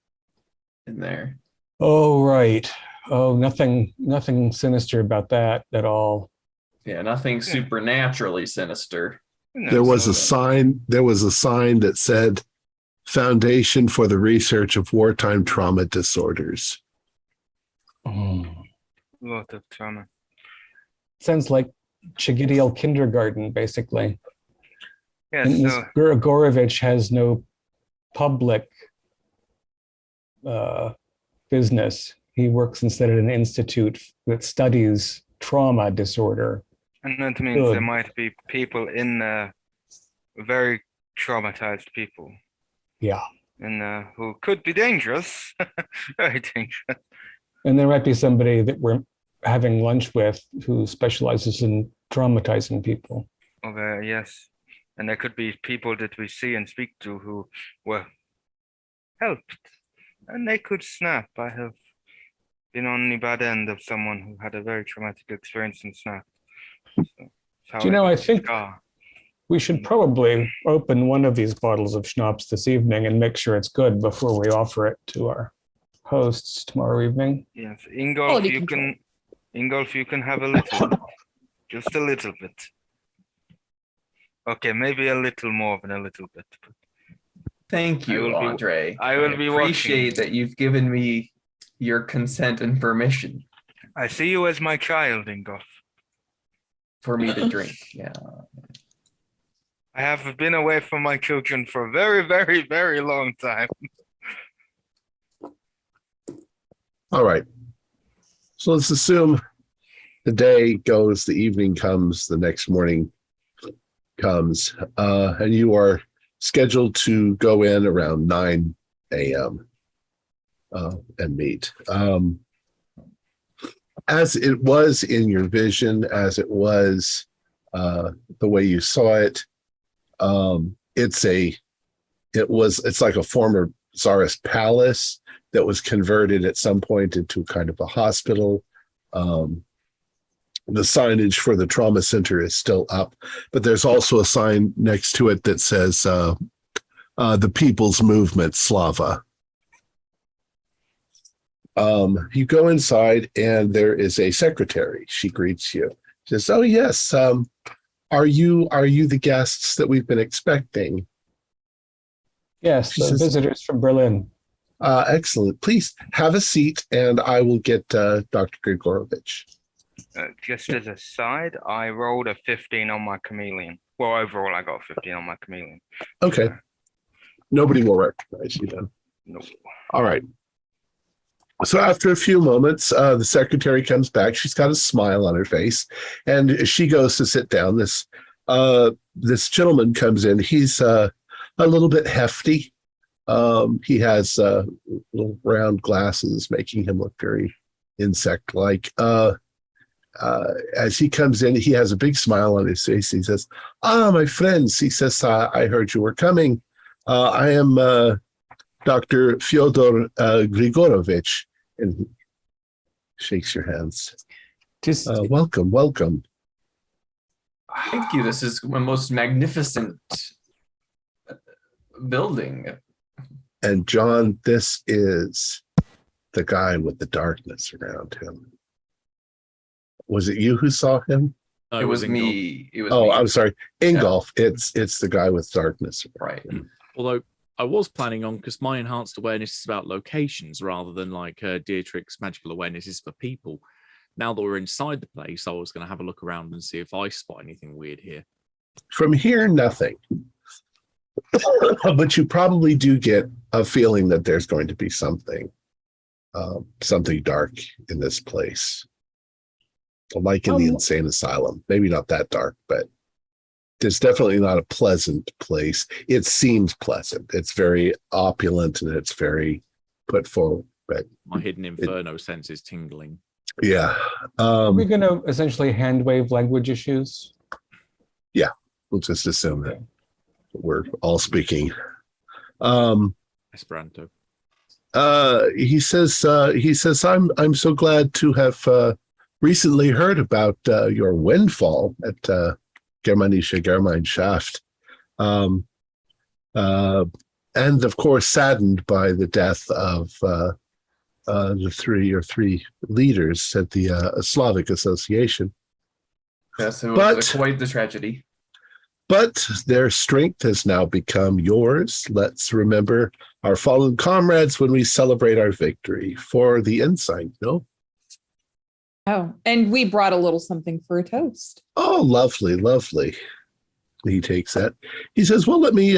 in there. Oh, right. Oh, nothing sinister about that at all. Yeah, nothing supernaturally sinister. There was a sign that said Foundation for the Research of Wartime Trauma Disorders. Oh. A lot of trauma. Sounds like Chagidiel kindergarten, basically. Yes, And this Grigorovich has no public business. He works instead at an institute that studies trauma disorder. and that means there might be people in very traumatized people. Yeah. And who could be dangerous. Very dangerous. And there might be somebody that we're having lunch with who specializes in traumatizing people. Okay, yes. And there could be people that we see and speak to who were helped. And they could snap. I have been on the bad end of someone who had a very traumatic experience and snapped. So Do you know, I think we should probably open one of these bottles of schnapps this evening and make sure it's good before we offer it to our hosts tomorrow evening. Yes, Ingolf, you can have a little, just a little bit. Okay, maybe a little more than a little bit. But Thank you, Andre. I will be appreciate that you've given me your consent and permission I see you as my child, Ingolf. for me to drink. Yeah. I have been away from my children for a very, very, very long time. All right. So let's assume the day goes, the evening comes, the next morning comes, and you are scheduled to go in around 9 a.m. And meet. As it was in your vision, as it was the way you saw it, it's like a former Tsarist palace that was converted at some point into kind of a hospital. The signage for the trauma center is still up, but there's also a sign next to it that says the People's Movement Slava. You go inside and there is a secretary. She greets you. She says, "Oh yes, are you the guests that we've been expecting?" Yes, the visitors from Berlin. Excellent. Please have a seat and I will get Dr. Grigorovich. Just as a side, I rolled a 15 on my chameleon. Well, overall, I got a 15 on my chameleon. Okay. Nobody will recognize you then. No. All right. So after a few moments, the secretary comes back. She's got a smile on her face, and she goes to sit down. This gentleman comes in. He's a little bit hefty, He has little round glasses, making him look very insect-like. As he comes in, he has a big smile on his face. He says, my friends. He says, I heard you were coming. I am Dr. Fyodor Grigorovich. And he shakes your hands. Just Welcome. Thank you. This is the most magnificent building. And John, this is the guy with the darkness around him. Was it you who saw him? It was me. It was Oh, me. I'm sorry. Ingolf. Yeah. It's the guy with darkness. Right. Although I was planning on, because my enhanced awareness is about locations rather than like Dietrich's magical awareness is for people. Now that we're inside the place, I was going to have a look around and see if I spot anything weird here. From here, nothing. But you probably do get a feeling that there's going to be something dark in this place. Like in the insane asylum. Maybe not that dark, but it's definitely not a pleasant place. It seems pleasant. It's very opulent and it's very put forward. But my hidden inferno sense is tingling. Yeah. Are we going to essentially hand wave language issues? Yeah, we'll just assume that we're all speaking. Esperanto. He says, I'm so glad to have recently heard about your windfall at Germanische Gemeinschaft. And of course, saddened by the death of the three leaders at the Slavic Association. Yes, it was quite the tragedy. But their strength has now become yours. Let's remember our fallen comrades when we celebrate our victory for the insight, no? Oh, and we brought a little something for a toast. Oh, lovely, lovely. He takes that. He says, well, let me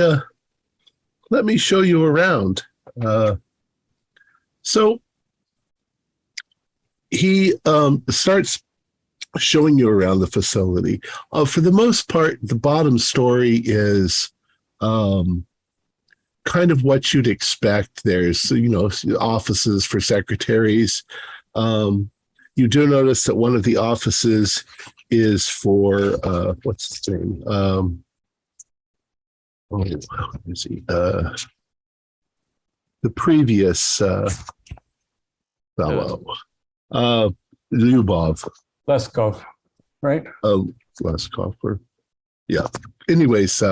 show you around. So he starts showing you around the facility. For the most part, the bottom story is kind of what you'd expect. There's, offices for secretaries. You do notice that one of the offices is for, what's his name? What is he? The previous fellow. Lyubov. Leskov, right? Leskov. Yeah. Anyways,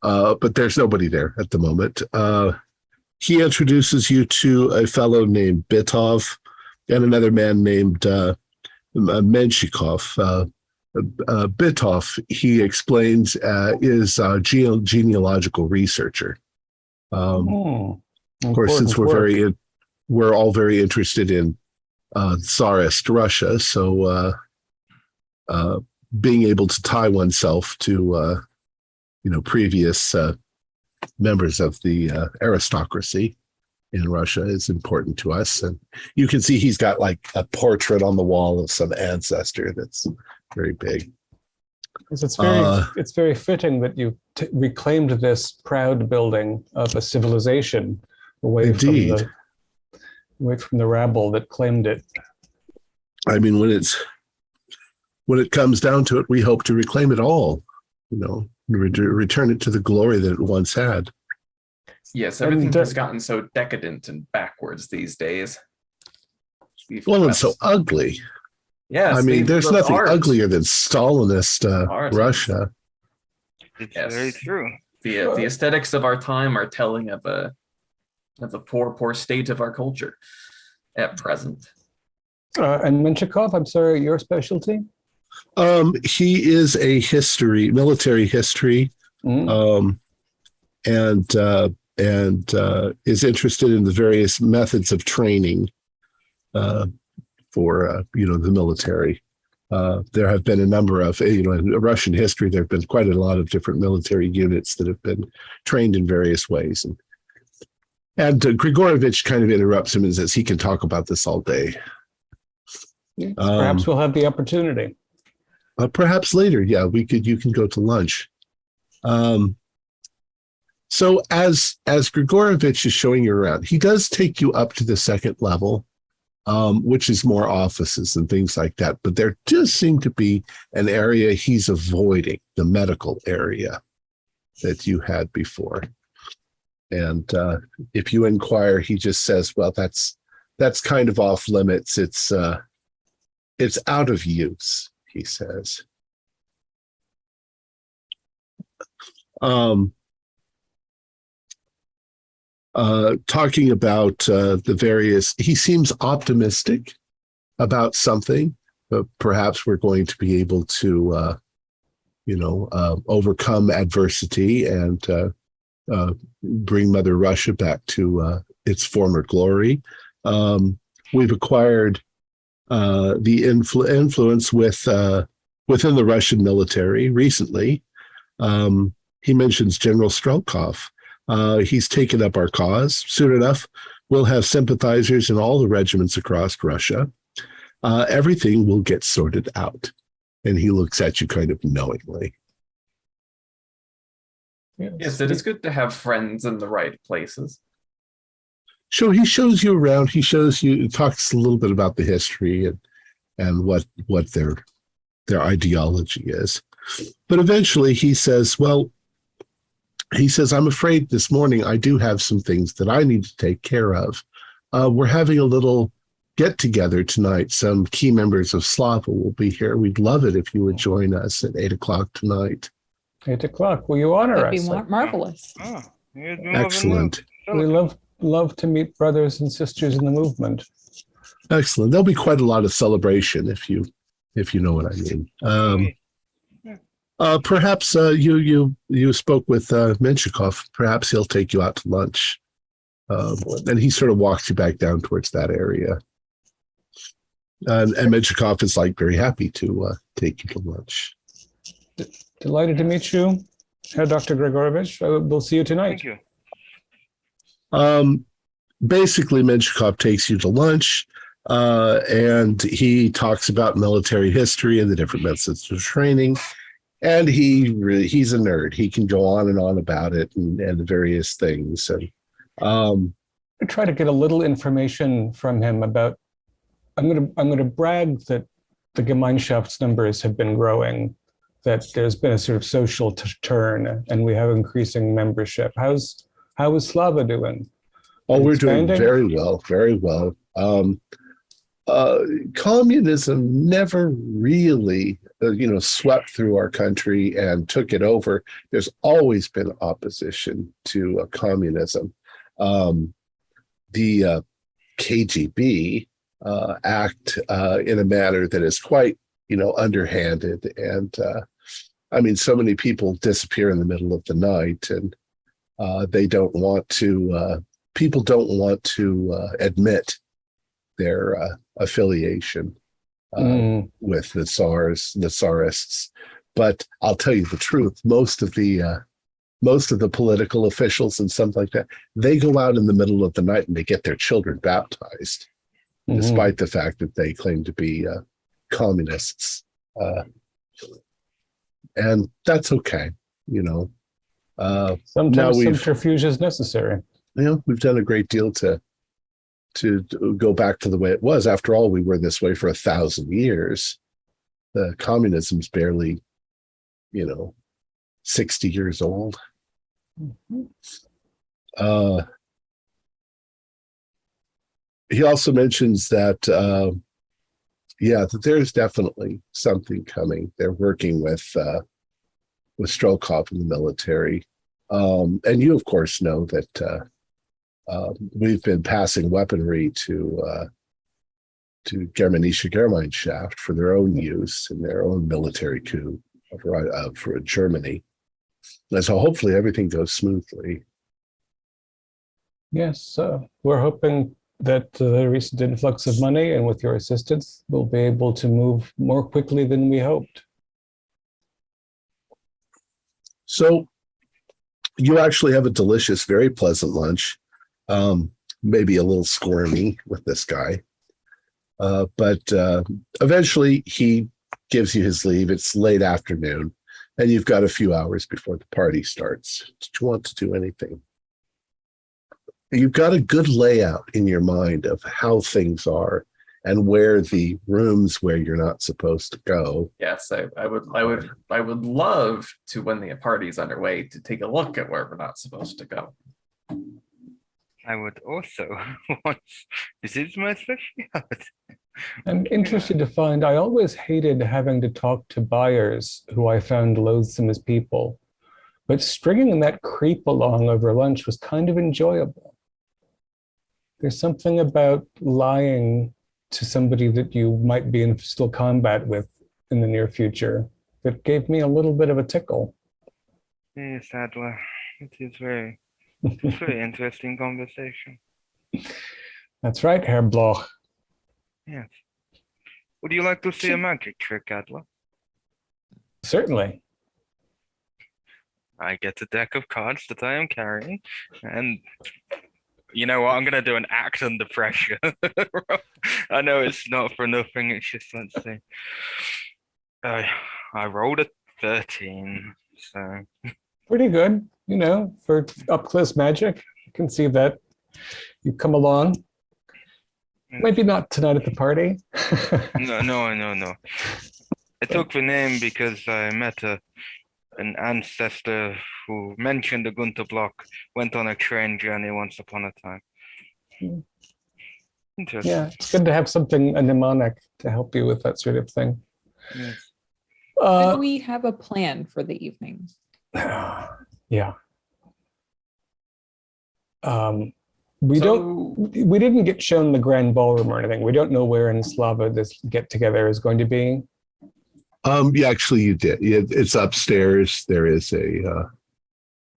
but there's nobody there at the moment. He introduces you to a fellow named Bitov and another man named Menshikov. Bitov, he explains, is a genealogical researcher. Of course, since we're all very interested in Tsarist Russia, so being able to tie oneself to previous members of the aristocracy in Russia is important to us. And you can see he's got like a portrait on the wall of some ancestor that's very big. It's very fitting that you reclaimed this proud building of a civilization away from the rabble that claimed it. I mean, when it comes down to it, we hope to reclaim it all, return it to the glory that it once had. Yes, everything has gotten so decadent and backwards these days. Well, and so ugly. Yes, I mean, there's nothing uglier than Stalinist Russia. It's very true. The aesthetics of our time are telling of a poor state of our culture at present. And Menshikov, I'm sorry, your specialty? He is a military history, and is interested in the various methods of training for the military. There have been a number of, in Russian history, there have been quite a lot of different military units that have been trained in various ways. And Grigorovich kind of interrupts him and says he can talk about this all day. Yes, perhaps we'll have the opportunity. Perhaps later, yeah, you can go to lunch. So as Grigorovich is showing you around, he does take you up to the second level, which is more offices and things like that. But there does seem to be an area he's avoiding, the medical area that you had before. And if you inquire, he just says, well, that's kind of off limits. It's out of use, he says. Talking about the various, he seems optimistic about something, but perhaps we're going to be able to, overcome adversity and bring Mother Russia back to its former glory. We've acquired the influence within the Russian military recently. He mentions General Strelkov. He's taken up our cause. Soon enough, we'll have sympathizers in all the regiments across Russia. Everything will get sorted out. And he looks at you kind of knowingly. Yes, it is good to have friends in the right places. So he shows you around. He shows you, talks a little bit about the history and what their ideology is. But eventually he says, I'm afraid this morning I do have some things that I need to take care of. We're having a little get together tonight. Some key members of Slava will be here. We'd love it if you would join us at 8:00 tonight. 8:00. Will you honor That'd us? be marvelous. Oh, Excellent. We love to meet brothers and sisters in the movement. Excellent. There'll be quite a lot of celebration if you know what I mean. Perhaps you spoke with Menshikov. Perhaps he'll take you out to lunch. And he sort of walks you back down towards that area. And Menshikov is very happy to take you to lunch. Delighted to meet you, Herr Dr. Grigorovich. We'll see you tonight. Thank you. Basically, Menshikov takes you to lunch, and he talks about military history and the different methods of training. And he's a nerd. He can go on and on about it and various things. And I try to get a little information from him about. I'm going to brag that the Gemeinschafts numbers have been growing, that there's been a sort of social turn, and we have increasing membership. How is Slava doing? Oh, we're doing very well, very well. Communism never really, swept through our country and took it over. There's always been opposition to communism. The KGB act in a manner that is quite, underhanded. And so many people disappear in the middle of the night, and people don't want to admit their affiliation with the Tsarists. But I'll tell you the truth, most of the political officials and stuff like that, they go out in the middle of the night and they get their children baptized, despite the fact that they claim to be communists. And that's okay, Sometimes subterfuge is necessary. We've done a great deal to go back to the way it was. After all, we were this way for 1,000 years. The communism's barely, 60 years old. He also mentions that, that there's definitely something coming. They're working with Strelkov in the military. And you, of course, know that we've been passing weaponry to Germanische Gemeinschaft for their own use in their own military coup for Germany. And so hopefully everything goes smoothly. Yes, we're hoping that the recent influx of money and with your assistance, we'll be able to move more quickly than we hoped. So you actually have a delicious, very pleasant lunch. Maybe a little squirmy with this guy. But eventually he gives you his leave. It's late afternoon. And you've got a few hours before the party starts. Did you want to do anything? You've got a good layout in your mind of how things are and where the rooms where you're not supposed to go. Yes, I would love to, when the party's underway, to take a look at where we're not supposed to go. I would also want. This is my specialty. I'm interested to find, I always hated having to talk to buyers who I found loathsome as people, but stringing that creep along over lunch was kind of enjoyable. There's something about lying to somebody that you might be in still combat with in the near future that gave me a little bit of a tickle. Yes, Adler. It is very interesting conversation. That's right, Herr Bloch. Yes. Would you like to see a magic trick, Adler? Certainly. I get a deck of cards that I am carrying, and you know what? I'm gonna do an act under pressure. I know it's not for nothing. It's just, let's see. I rolled a 13, so Pretty good, you know, for up close magic. You can see that you come along. Maybe not tonight at the party. No. I took the name because I met an ancestor who mentioned the Gunter block, went on a train journey once upon a time. Interesting. Yeah, it's good to have something, a mnemonic, to help you with that sort of thing. Yes. Did we have a plan for the evening? Yeah. We didn't get shown the grand ballroom or anything. We don't know where in Slava this get together is going to be. Yeah, actually, you did. It's upstairs. There is a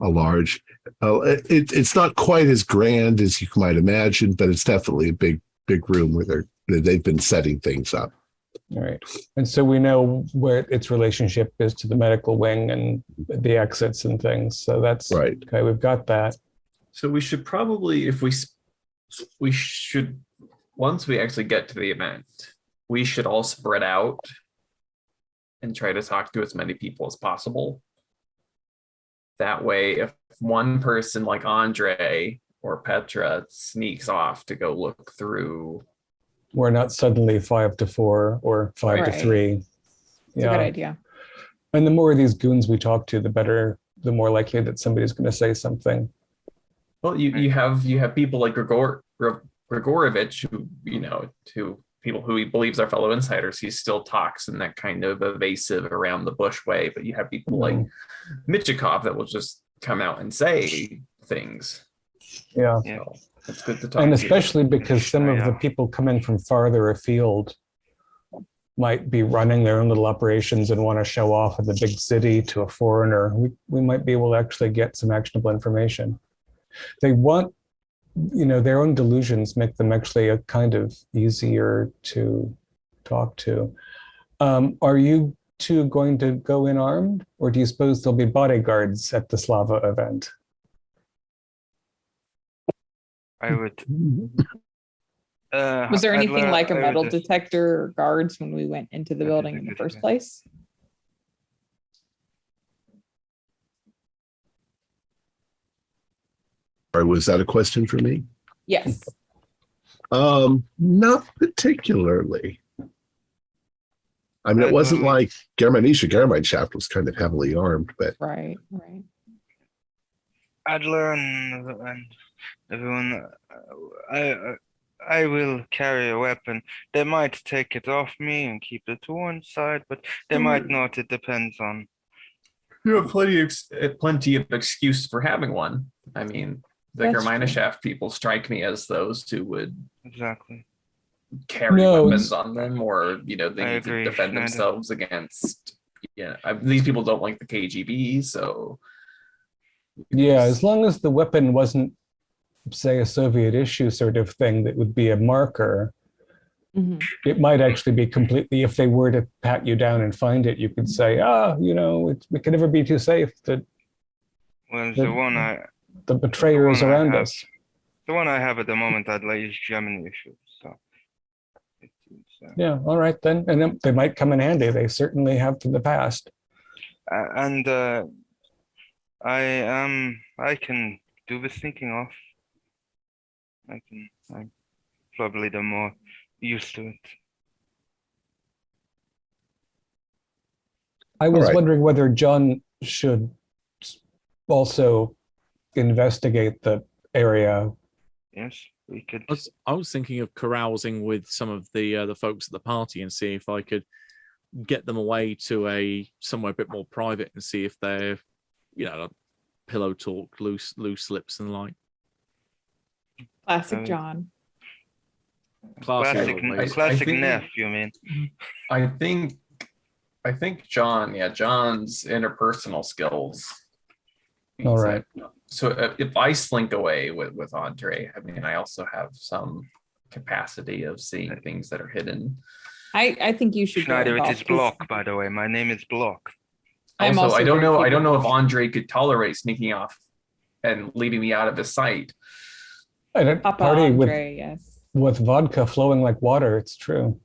large. It's not quite as grand as you might imagine, but it's definitely a big room where they've been setting things up. All right, and so we know where its relationship is to the medical wing and the exits and things. So that's right. Okay, we've got that. So we should probably, if we should, once we actually get to the event, we should all spread out and try to talk to as many people as possible. That way, if one person like Andre or Petra sneaks off to go look through, We're not suddenly 5 to 4 or 5 to 3. It's a good idea. And the more of these goons we talk to, the better, the more likely that somebody's going to say something. well, you have people like Grigorovich, who, you know, to people who he believes are fellow insiders, he still talks in that kind of evasive around the bush way. But you have people like Michikov that will just come out and say things. Yeah. So it's good to talk And to especially because some of the people coming from farther afield might be running their own little operations and want to show off in the big city to a foreigner. We might be able to actually get some actionable information. They want, you know, their own delusions make them actually a kind of easier to talk to. Are you two going to go in armed, or do you suppose there'll be bodyguards at the Slava event? I would. Was there anything like a metal I would just- detector or guards when we went into the building in the first place? Or was that a question for me? Yes. Not particularly. I mean, it wasn't like Germanische was kind of heavily armed, but Right. Adler and everyone, I will carry a weapon. They might take it off me and keep it to one side, but they might not. It depends on. You have plenty of excuse for having one. I mean, the That's Germanische people strike me as those who would Exactly. carry No, weapons it's- on them, or, you know, they I need to agree, defend Schneider. themselves against. Yeah, these people don't like the KGB, so. Yeah, as long as the weapon wasn't, say, a Soviet issue sort of thing that would be a marker, Mhm. it might actually be completely, if they were to pat you down and find it, you could say, you know, we can never be too safe, that Well, The- the betrayer is one I around have- us. the one I have at the moment, I'd like is German issue. So. Yeah, all right then. And then they might come in handy. They certainly have in the past. And I can do the thinking off. I'm probably the more used to it. I was right. wondering whether John should also investigate the area. Yes, we could. I was thinking of carousing with some of the folks at the party and see if I could get them away to somewhere a bit more private and see if they're, like pillow talk, loose lips and like. Classic John. Classic think- Neff, you mean? I think John, John's interpersonal skills. All right. So if I slink away with Andre, I mean, I also have some capacity of seeing things that are hidden. I think you should. Schneider, it is Block, by the way. My name is Block. I'm Also, I don't very know. I don't know if capable. Andre could tolerate sneaking off and leaving me out of his sight. At a Papa party Andre, yes. with vodka flowing like water, it's true.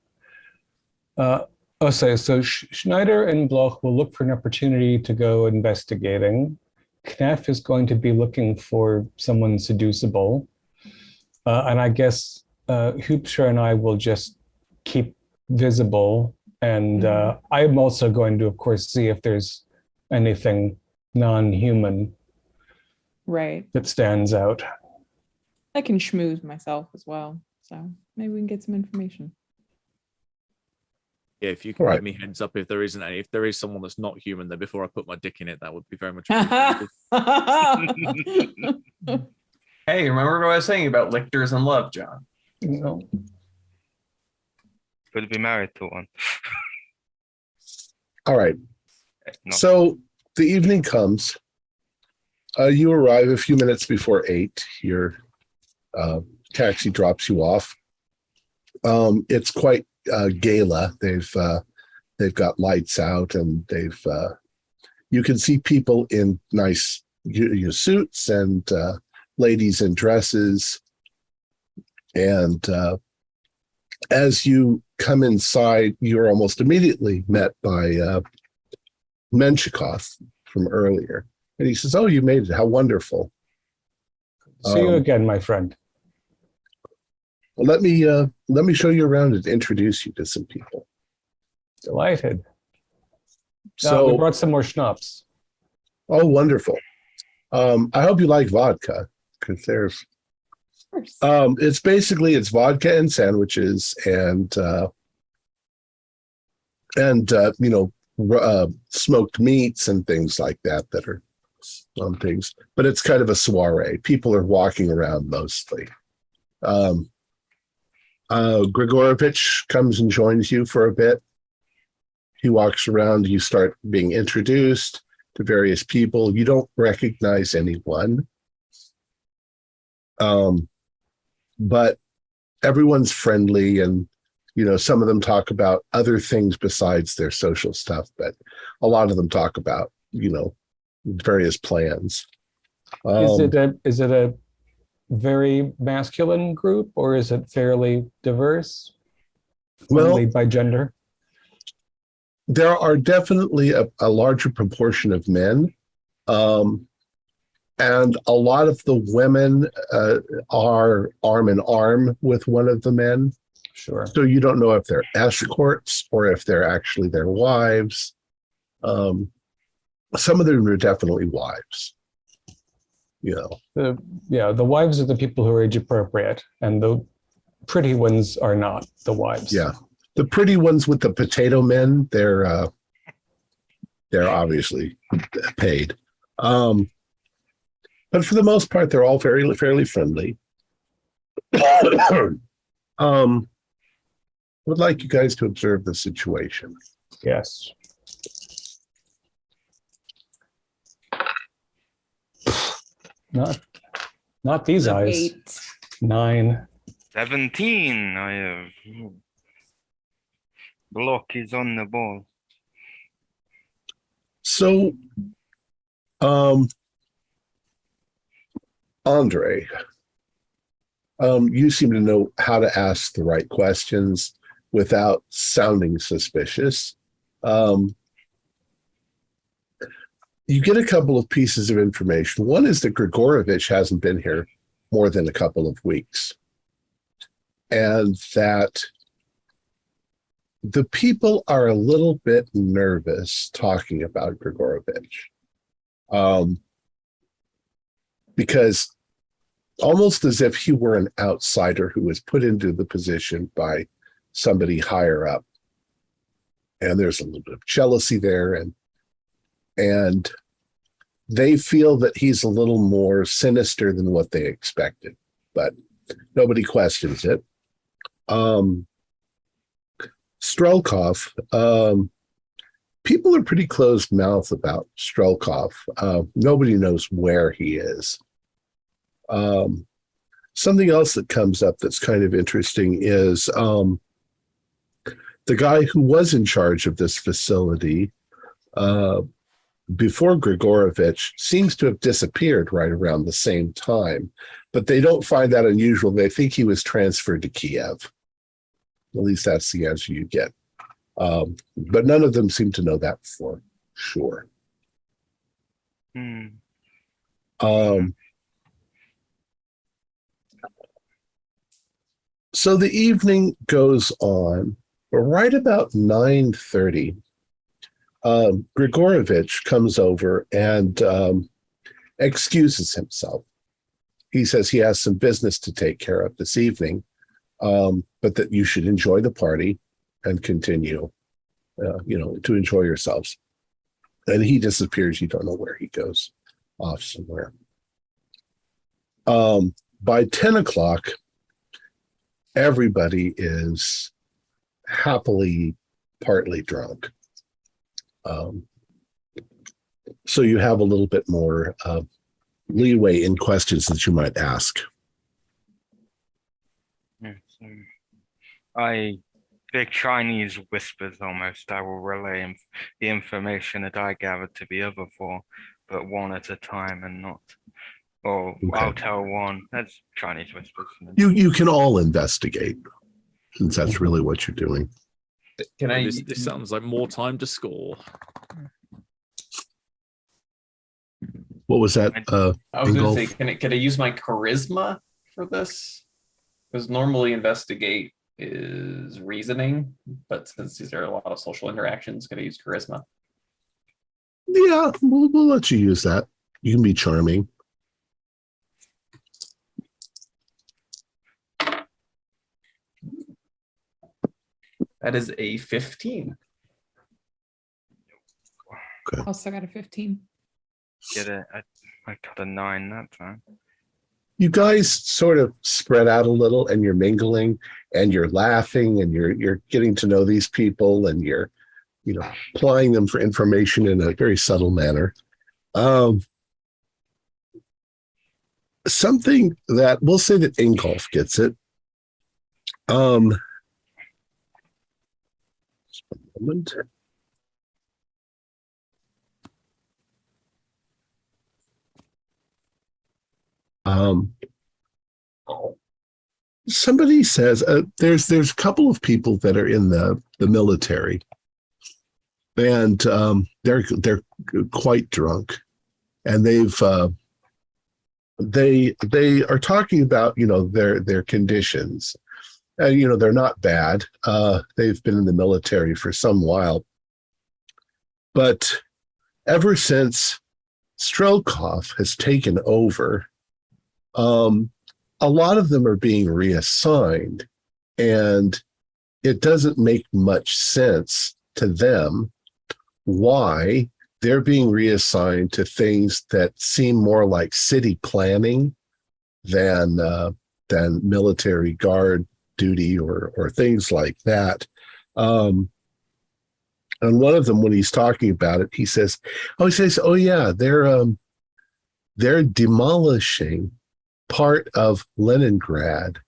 So Schneider and Bloch will look for an opportunity to go investigating. Knaff is going to be looking for someone seducible. And I guess Hoopstra and I will just keep visible. And I'm also going to, of course, see if there's anything non-human Right. that stands out. I can schmooze myself as well. So maybe we can get some information. Yeah, if you can Right. give me heads up if there isn't any, if there is someone that's not human there before I put my dick in it, that would be very much appreciated. Hey, remember what I was saying about lictors and love, John? No. Could be married to one. All right. No. So the evening comes. You arrive a few minutes before 8. Your taxi drops you off. It's quite gala. They've got lights out, and you can see people in nice suits and ladies in dresses. And as you come inside, you're almost immediately met by Menshikov from earlier. And he says, "Oh, you made it. How wonderful." See you again, my friend. Well, let me show you around and introduce you to some people. Delighted. We So, brought some more schnapps. oh, wonderful. I hope you like vodka, because there's Of course. it's vodka and sandwiches and smoked meats and things like that are on things. But it's kind of a soiree. People are walking around mostly. Grigorovich comes and joins you for a bit. He walks around. You start being introduced to various people. You don't recognize anyone. But everyone's friendly, and some of them talk about other things besides their social stuff, but a lot of them talk about various plans. Is it a very masculine group, or is it fairly diverse? Well, Only by gender? there are definitely a larger proportion of men. And a lot of the women are arm in arm with one of the men. Sure. So you don't know if they're escorts or if they're actually their wives. Some of them are definitely wives. The wives are the people who are age appropriate, and the pretty ones are not the wives. Yeah. The pretty ones with the potato men, they're obviously paid. But for the most part, they're all fairly friendly. Would like you guys to observe the situation. Yes. Not these eyes. 8. 9. 17. I have. Block is on the ball. So, Andre, you seem to know how to ask the right questions without sounding suspicious. you get a couple of pieces of information. One is that Grigorovich hasn't been here more than a couple of weeks, and that the people are a little bit nervous talking about Grigorovich, because almost as if he were an outsider who was put into the position by somebody higher up. And there's a little bit of jealousy there, and they feel that he's a little more sinister than what they expected, but nobody questions it. Strelkov, people are pretty closed mouth about Strelkov. Nobody knows where he is. Something else that comes up that's kind of interesting is the guy who was in charge of this facility before Grigorovich seems to have disappeared right around the same time, but they don't find that unusual. They think he was transferred to Kiev. At least that's the answer you get. But none of them seem to know that for sure. So the evening goes on. Right about 9:30, Grigorovich comes over and excuses himself. He says he has some business to take care of this evening, but that you should enjoy the party and continue, to enjoy yourselves. And he disappears. You don't know where he goes, off somewhere. By 10 o'clock, everybody is happily partly drunk. So you have a little bit more leeway in questions that you might ask. I speak Chinese whispers almost. I will relay the information that I gathered to the other four, but one at a time and not. Or okay. I'll tell one. That's Chinese whispers. You can all investigate, since that's really what you're doing. Can I? This sounds like more time to score. What was that? I was going to say, can I use my charisma for this? Because normally investigate is reasoning, but since these are a lot of social interactions, can I use charisma? Yeah, we'll let you use that. You can be charming. That is a 15. Okay. Also got a 15. Get it. I got a 9 that time. You guys sort of spread out a little, and you're mingling, and you're laughing, and you're getting to know these people, and you're, plying them for information in a very subtle manner. Something that we'll say that Ingolf gets it. Just a moment. Somebody says there's a couple of people that are in the military, and they're quite drunk, and they are talking about their conditions, and they're not bad. They've been in the military for some while, but ever since Strelkov has taken over, a lot of them are being reassigned, and it doesn't make much sense to them why they're being reassigned to things that seem more like city planning than military guard duty or things like that. And one of them, when he's talking about it, he says, "Oh yeah, they're demolishing part of Leningrad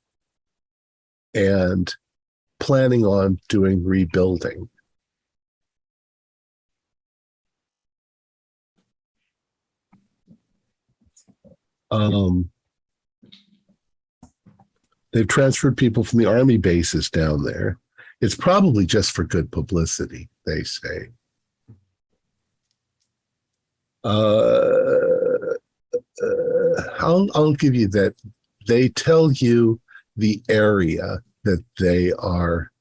and planning on doing rebuilding." They've transferred people from the army bases down there. It's probably just for good publicity, they say. Uh, I'll give you that. They tell you the area that they are,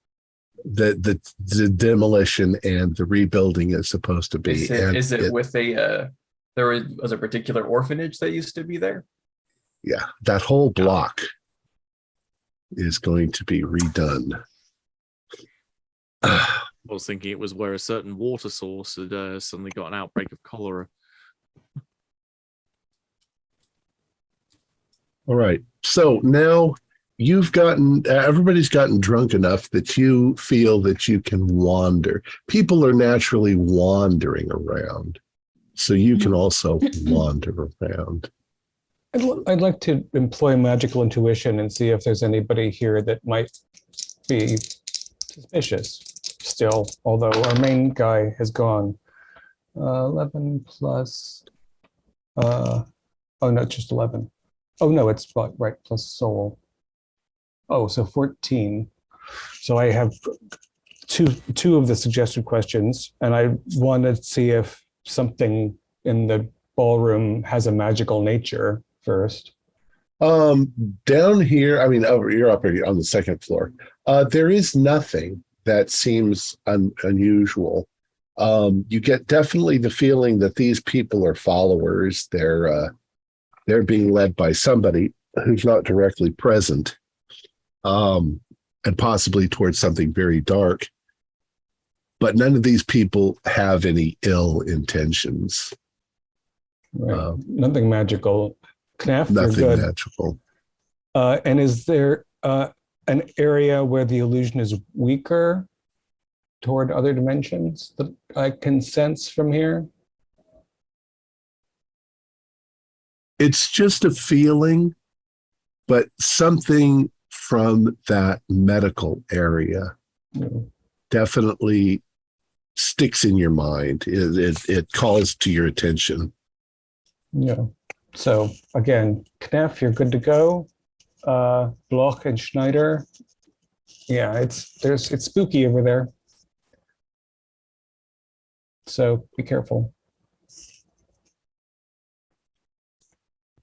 that the demolition and the rebuilding is supposed to be. Is it with a there was a particular orphanage that used to be there? Yeah, that whole block is going to be redone. I was thinking it was where a certain water source had suddenly got an outbreak of cholera. All right. So now everybody's gotten drunk enough that you feel that you can wander. People are naturally wandering around. So you can also wander around. I'd like to employ magical intuition and see if there's anybody here that might be suspicious still, although our main guy has gone. 11 plus, oh no, just 11. Oh no, it's right, plus soul. Oh, so 14. So I have two of the suggested questions, and I want to see if something in the ballroom has a magical nature first. Down here, I mean, you're up here on the second floor. There is nothing that seems unusual. You get definitely the feeling that these people are followers. They're being led by somebody who's not directly present, and possibly towards something very dark. But none of these people have any ill intentions. Right. Nothing magical. Knaf, Nothing you're good. magical. And is there an area where the illusion is weaker toward other dimensions that I can sense from here? It's just a feeling, but something from that medical area definitely sticks in your mind. It calls to your attention. Yeah. So again, Knef, you're good to go. Bloch and Schneider. Yeah, it's spooky over there. So be careful.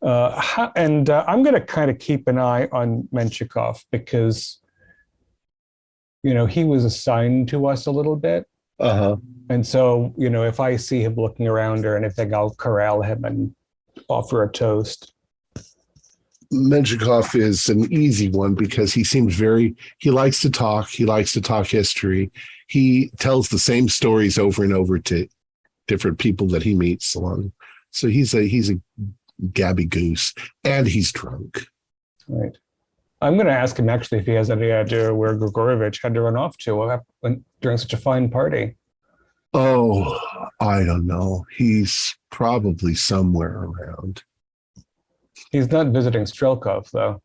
I'm going to kind of keep an eye on Menshikov because, he was assigned to us a little bit. And so, if I see him looking around or anything, I'll corral him and offer a toast. Menshikov is an easy one because he seems he likes to talk. He likes to talk history. He tells the same stories over and over to different people that he meets along. So he's a gabby goose, and he's drunk. Right. I'm going to ask him actually if he has any idea where Grigorovich had to run off to during such a fine party. Oh, I don't know. He's probably somewhere around. He's not visiting Strelkov, though.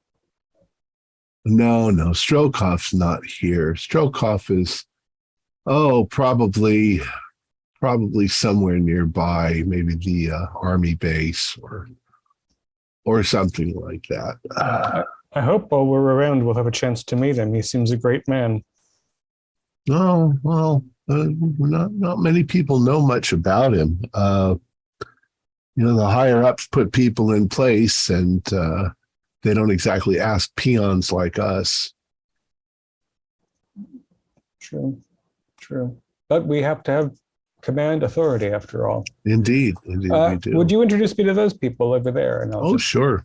No, Strelkov's not here. Strelkov is, probably somewhere nearby, maybe the army base or something like that. I hope while we're around, we'll have a chance to meet him. He seems a great man. Oh, well, not many people know much about him. The higher ups put people in place, and they don't exactly ask peons like us. True. But we have to have command authority after all. Indeed, we do. Would you introduce me to those people over there? And sure.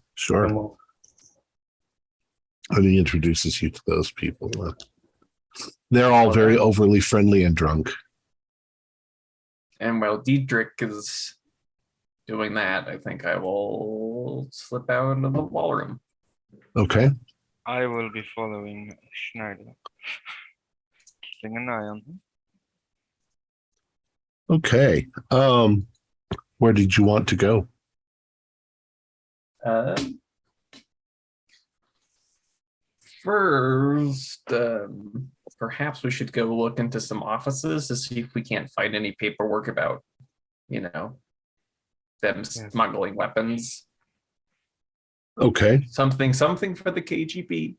And he introduces you to those people. They're all very overly friendly and drunk. And while Diedrich is doing that, I think I will slip out into the ballroom. Okay. I will be following Schneider, keeping an eye on him. Okay. Where did you want to go? First, perhaps we should go look into some offices to see if we can't find any paperwork about, them smuggling weapons. Okay. Something for the KGB,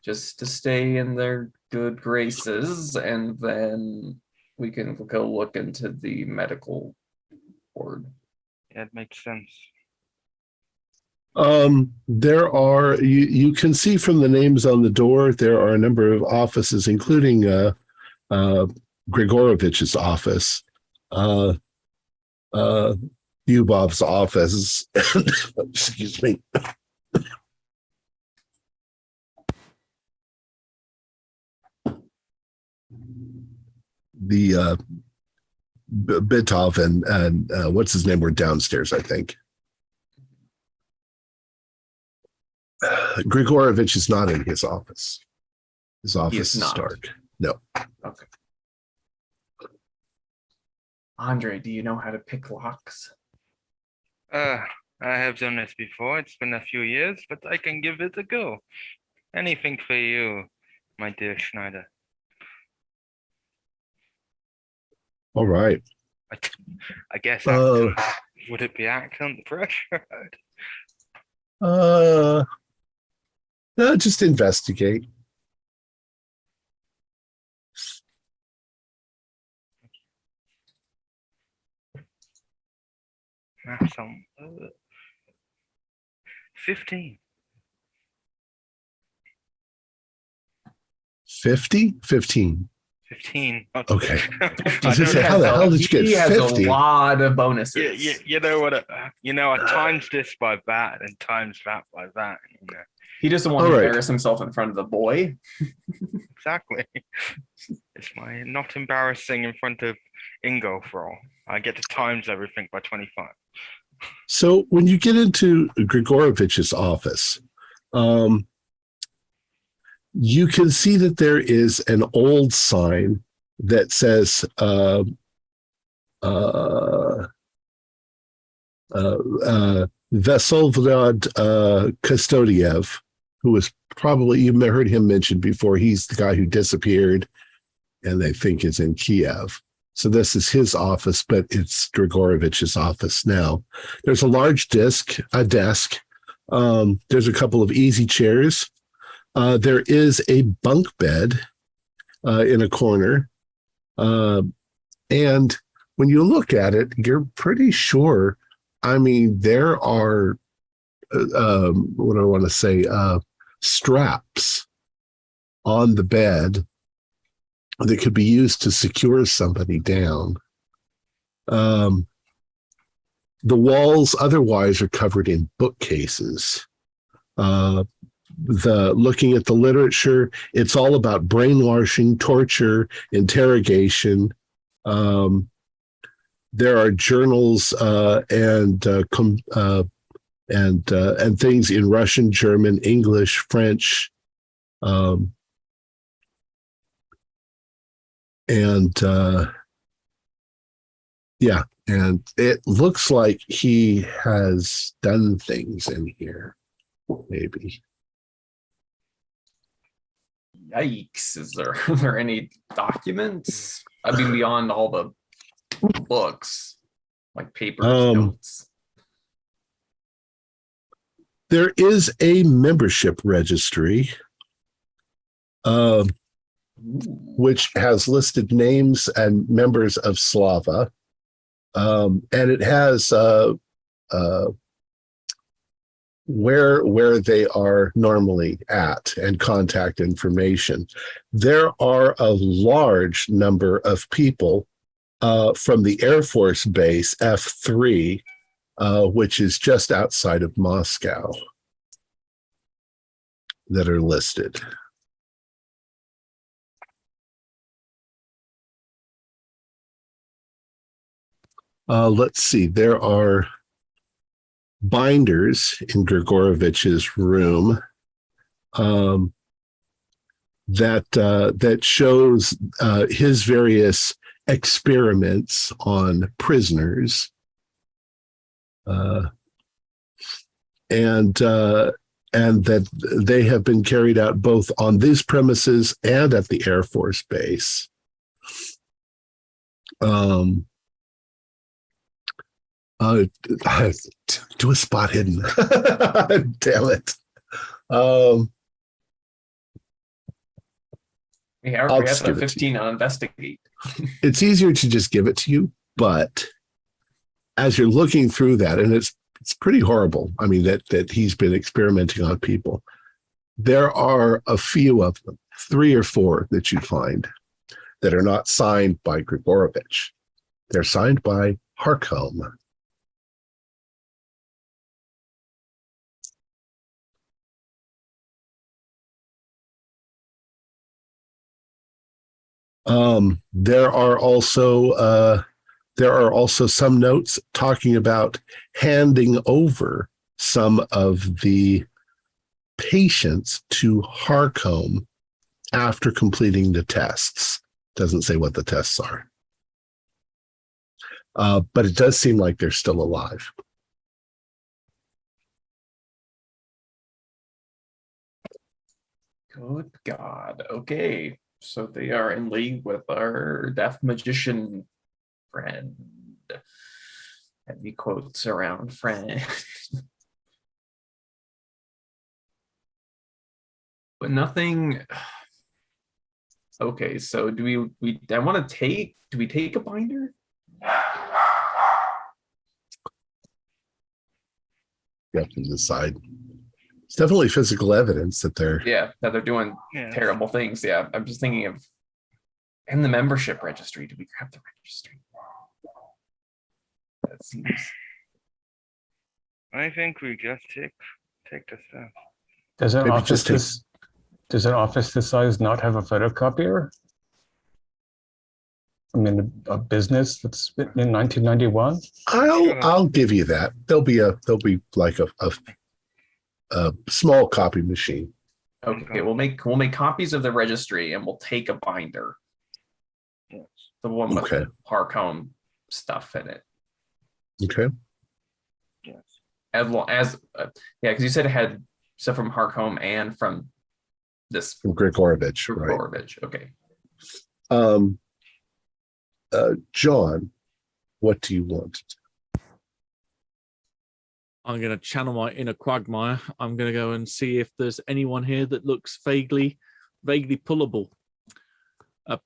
just to stay in their good graces, and then we can go look into the medical ward. that makes sense. There are you can see from the names on the door there are a number of offices, including Grigorovich's office, Yubov's office. Excuse me. The Bitov and what's his name were downstairs, I think. Grigorovich is not in his office. His office is dark. No. Okay. Andre, do you know how to pick locks? I have done this before. It's been a few years, but I can give it a go. Anything for you, my dear Schneider. All right. I guess accent. Would it be accent pressure? No, just investigate. Some 15. 50? 15. 15. Okay. I was gonna say, how the hell did you get He has 50? a lot of bonuses. you know what? I times this by that and times that by that. He doesn't want All to right. embarrass himself in front of the boy. Exactly. It's my not embarrassing in front of Ingo for all. I get to times everything by 25. So when you get into Grigorovich's office, you can see that there is an old sign that says Veselvrad Kustodiev, who was probably, you've heard him mentioned before. He's the guy who disappeared and they think is in Kiev. So this is his office, but it's Grigorovich's office now. There's a large desk. There's a couple of easy chairs. There is a bunk bed in a corner. And when you look at it, you're pretty sure. I mean, there are, what do I want to say, straps on the bed that could be used to secure somebody down. The walls otherwise are covered in bookcases. Looking at the literature, it's all about brainwashing, torture, interrogation. There are journals and things in Russian, German, English, French, and it looks like he has done things in here, maybe. Yikes. Are there any documents? I mean, beyond all the books, like papers, notes. There is a membership registry, which has listed names and members of Slava, and it has where they are normally at and contact information. There are a large number of people from the Air Force Base F3, which is just outside of Moscow, that are listed. Let's see, there are binders in Grigorovich's room that shows his various experiments on prisoners, and that they have been carried out both on these premises and at the Air Force Base. Do a spot hidden. Damn it. We have the 15 on investigate. It's easier to just give it to you, but as you're looking through that, and it's pretty horrible. I mean, that he's been experimenting on people. There are a few of them, 3 or 4 that you find that are not signed by Grigorovich. They're signed by Harcombe. There are also some notes talking about handing over some of the patients to Harcombe after completing the tests. Doesn't say what the tests are. But it does seem like they're still alive. Good God. Okay. So they are in league with our deaf magician friend. Heavy quotes around friend. But nothing. Okay, so do we take a binder? You have to decide. It's definitely physical evidence that they're doing terrible things. Yeah, I'm just thinking of in the membership registry. Do we grab the registry? That seems. I think we just take the stuff. Does an Maybe office just does an office this size not have a photocopier? I mean, a business that's in 1991. I'll give you that. There'll be like a small copy machine. Okay, we'll make copies of the registry and we'll take a binder. Yes. The one with Okay. Harcombe stuff in it. Okay. Yes. As long as because you said it had stuff from Harcombe and from this From Grigorovich, right? Grigorovich. Okay. John, what do you want? I'm going to channel my inner quagmire. I'm going to go and see if there's anyone here that looks vaguely pullable.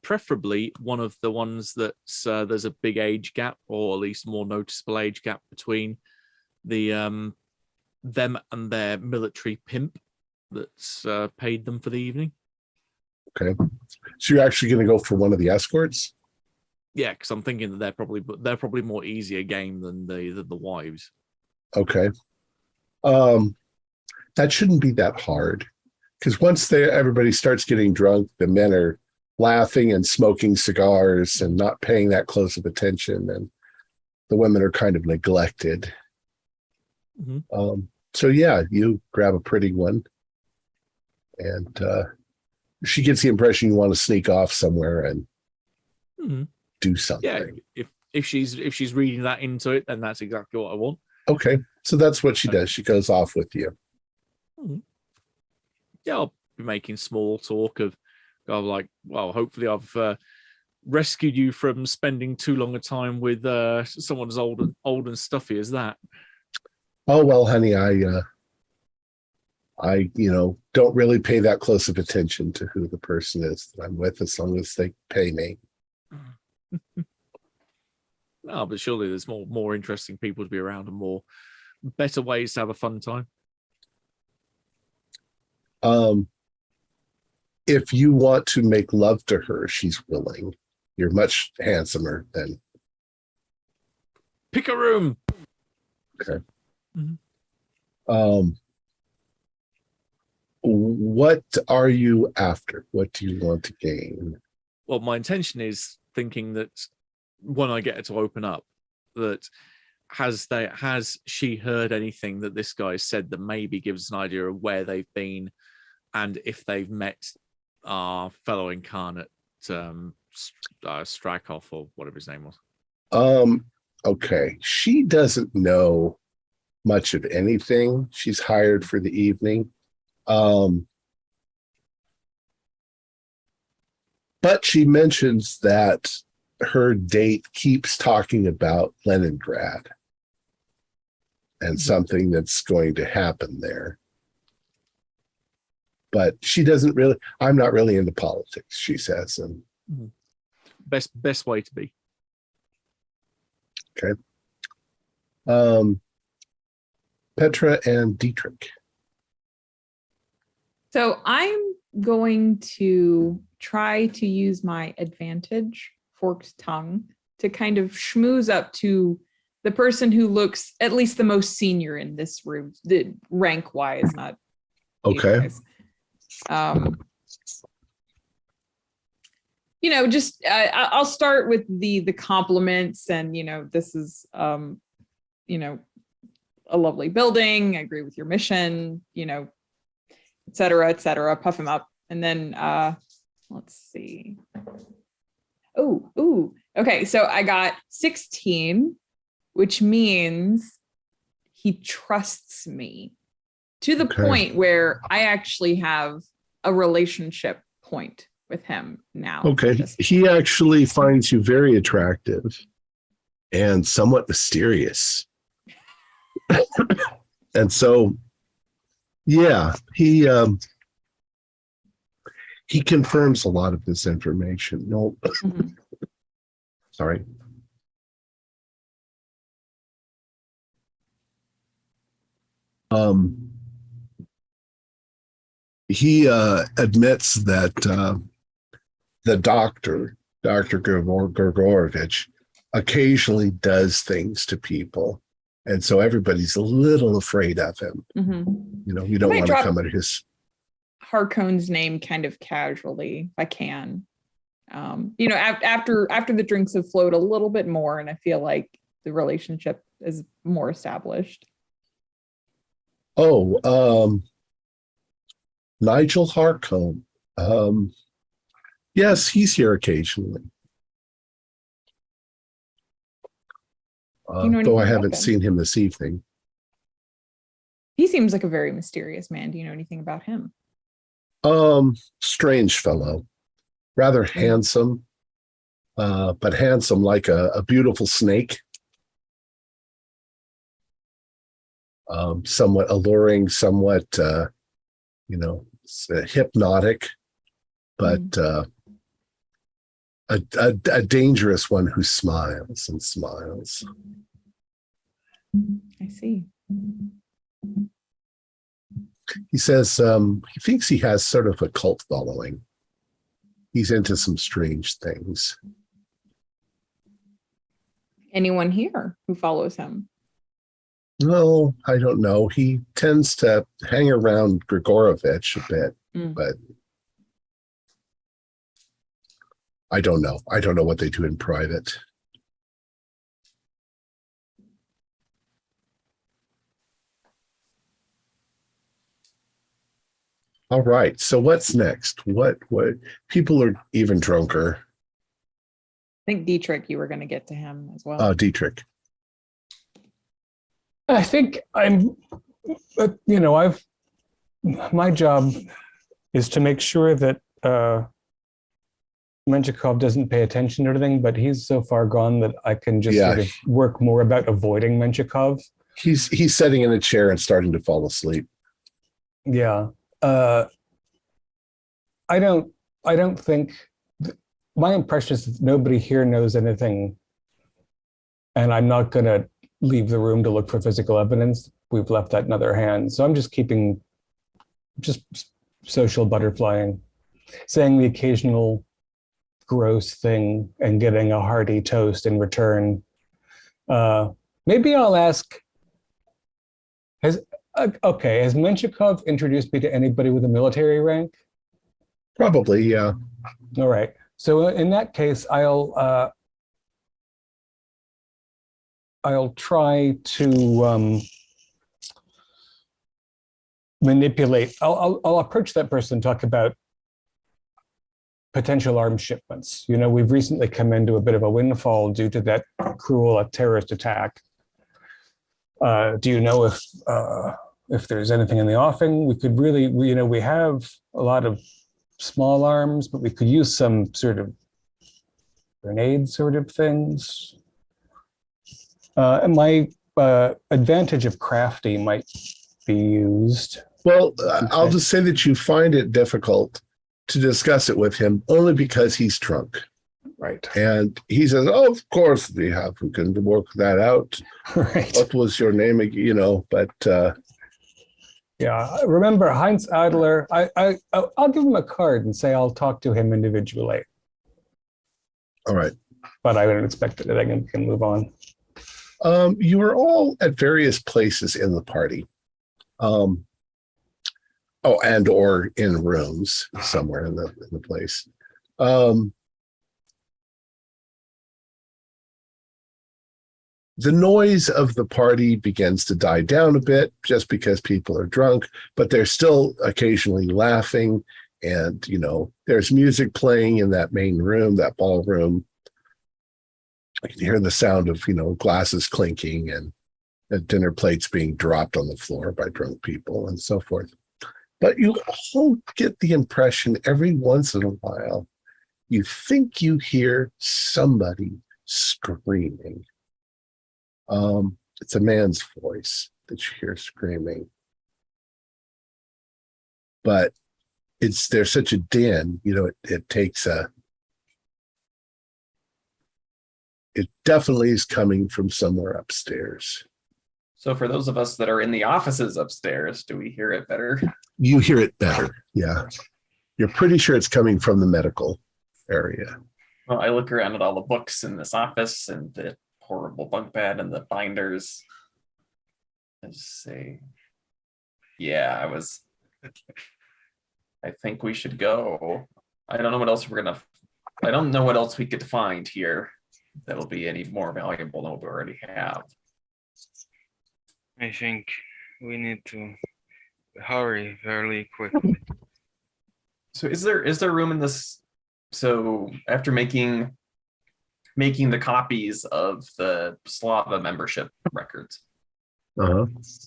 Preferably one of the ones that's there's a big age gap, or at least more noticeable age gap between the them and their military pimp that's paid them for the evening. Okay, so you're actually going to go for one of the escorts? Yeah, because I'm thinking that they're probably more easier game than the wives. Okay. That shouldn't be that hard, because once everybody starts getting drunk, the men are laughing and smoking cigars and not paying that close of attention, and the women are kind of neglected. Mm-hmm. So yeah, you grab a pretty one, and she gets the impression you want to sneak off somewhere and do something. Yeah, if she's reading that into it, then that's exactly what I want. Okay, so that's what she does. She goes off with you. Yeah, I'll be making small talk of like, well, hopefully I've rescued you from spending too long a time with someone as old and stuffy as that. Oh well, honey, I don't really pay that close of attention to who the person is that I'm with, as long as they pay me. No, but surely there's more interesting people to be around and better ways to have a fun time. If you want to make love to her, she's willing. You're much handsomer than. Pick a room. Okay. Mm-hmm. What are you after? What do you want to gain? Well, my intention is thinking that when I get her to open up, that has she heard anything that this guy said that maybe gives an idea of where they've been and if they've met our fellow incarnate Strakov, or whatever his name was. Okay. She doesn't know much of anything. She's hired for the evening. But she mentions that her date keeps talking about Leningrad and something that's going to happen there. But she doesn't really, I'm not really into politics, she says. And best way to be. Okay. Petra and Dietrich. So I'm going to try to use my advantage, forked tongue, to kind of schmooze up to the person who looks at least the most senior in this room, the rank wise, not Okay. Just I'll start with the compliments, and this is a lovely building. I agree with your mission, et cetera, et cetera. Puff him up, and then let's see. Oh, okay. So I got 16, which means he trusts me to the point where I actually have a relationship point with him now. Okay. He actually finds you very attractive and somewhat mysterious. And so, yeah, he confirms a lot of this information. No, sorry. He admits that the doctor, Dr. Grigorovich, occasionally does things to people. And so everybody's a little afraid of him. You don't want to come at his... Harkon's name kind of casually, if I can. After the drinks have flowed a little bit more, and I feel like the relationship is more established. Nigel Harkon. Yes, he's here occasionally. Though I haven't seen him this evening. He seems like a very mysterious man. Do you know anything about him? Strange fellow. Rather handsome, but handsome like a beautiful snake. Somewhat alluring, somewhat, hypnotic, but a dangerous one who smiles and smiles. I see. He says he thinks he has sort of a cult following. He's into some strange things. Anyone here who follows him? No, I don't know. He tends to hang around Grigorovich a bit, but I don't know. I don't know what they do in private. All right. So what's next? What people are even drunker. I think Dietrich, you were going to get to him as well. Dietrich. I think my job is to make sure that Menchikov doesn't pay attention to anything, but he's so far gone that I can just sort of work more about avoiding Menchikov. He's sitting in a chair and starting to fall asleep. Yeah. I don't think my impression is that nobody here knows anything, and I'm not going to leave the room to look for physical evidence. We've left that in other hands. So I'm just keeping social butterflying, saying the occasional gross thing and getting a hearty toast in return. Maybe I'll ask, has Menchikov introduced me to anybody with a military rank? Probably, yeah. All right. So in that case, I'll try to manipulate. I'll approach that person, talk about potential arms shipments. We've recently come into a bit of a windfall due to that cruel terrorist attack. Do you know if there's anything in the offing? We could really, we have a lot of small arms, but we could use some sort of grenade sort of things. And my advantage of crafty might be used. Well, I'll just say that you find it difficult to discuss it with him only because he's drunk. Right. And he says, "Oh, of course we can work that out. Right. What was your name again?" But Yeah. Remember Heinz Adler. I'll give him a card and say I'll talk to him individually. all right. But I don't expect that I can move on. You were all at various places in the party. And or in rooms somewhere in the place. The noise of the party begins to die down a bit just because people are drunk, but they're still occasionally laughing. And, there's music playing in that main room, that ballroom. I can hear the sound of, glasses clinking and dinner plates being dropped on the floor by drunk people and so forth. But you all get the impression every once in a while, you think you hear somebody screaming. It's a man's voice that you hear screaming. But there's such a din, it takes it definitely is coming from somewhere upstairs. So for those of us that are in the offices upstairs, do we hear it better? You hear it better, yeah. You're pretty sure it's coming from the medical area. Well, I look around at all the books in this office and the horrible bunk bed and the binders. I just say, yeah, I think we should go. I don't know what else we could find here that'll be any more valuable than what we already have. I think we need to hurry fairly quickly. So is there room in this? So after making the copies of the Slava membership records,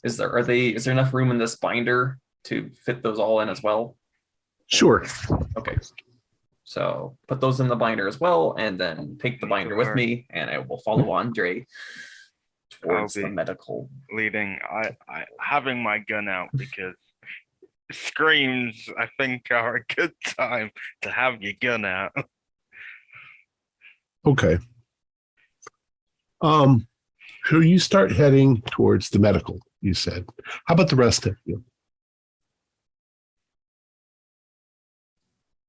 is there enough room in this binder to fit those all in as well? Sure. Okay. So put those in the binder as well, and then take the binder with me, and I will follow Andre towards the medical. Leading, I having my gun out because screams, I think, are a good time to have your gun out. Okay. So you start heading towards the medical, you said. How about the rest of you?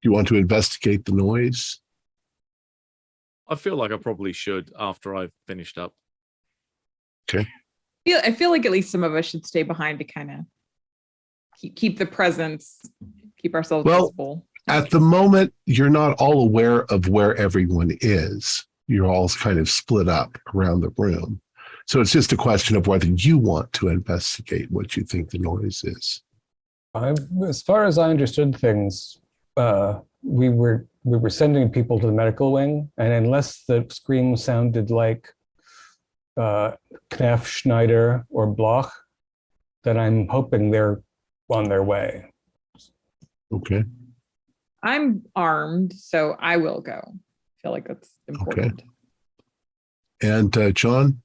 Do you want to investigate the noise? I feel like I probably should after I've finished up. Okay. I feel like at least some of us should stay behind to kind of keep the presence, keep ourselves visible. At the moment, you're not all aware of where everyone is. You're all kind of split up around the room. So it's just a question of whether you want to investigate what you think the noise is. As far as I understood things, we were sending people to the medical wing, and unless the scream sounded like Knaff, Schneider, or Bloch, then I'm hoping they're on their way. Okay. I'm armed, so I will go. I feel like that's important. Okay. And John?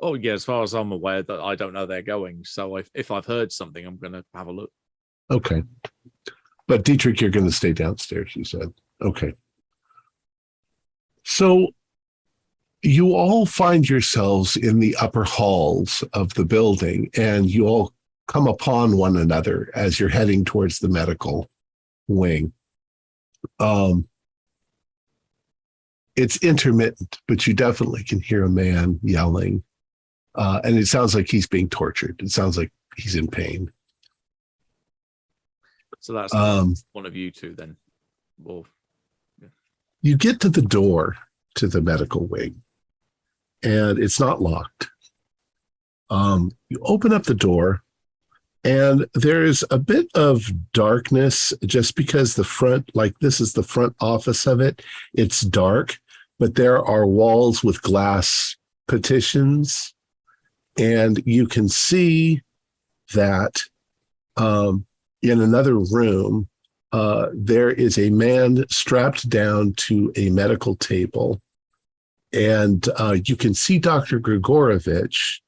Oh, yeah, as far as I'm aware, that I don't know they're going. So if I've heard something, I'm going to have a look. Okay. But Dietrich, you're going to stay downstairs, you said. Okay. So you all find yourselves in the upper halls of the building, and you all come upon one another as you're heading towards the medical wing. It's intermittent, but you definitely can hear a man yelling. And it sounds like he's being tortured. It sounds like he's in pain. So that's one of you two then. Well, yeah. You get to the door to the medical wing, and it's not locked. You open up the door, and there's a bit of darkness just because the front, like this is the front office of it. It's dark, but there are walls with glass partitions, and you can see that in another room, there is a man strapped down to a medical table, and you can see Dr. Grigorovich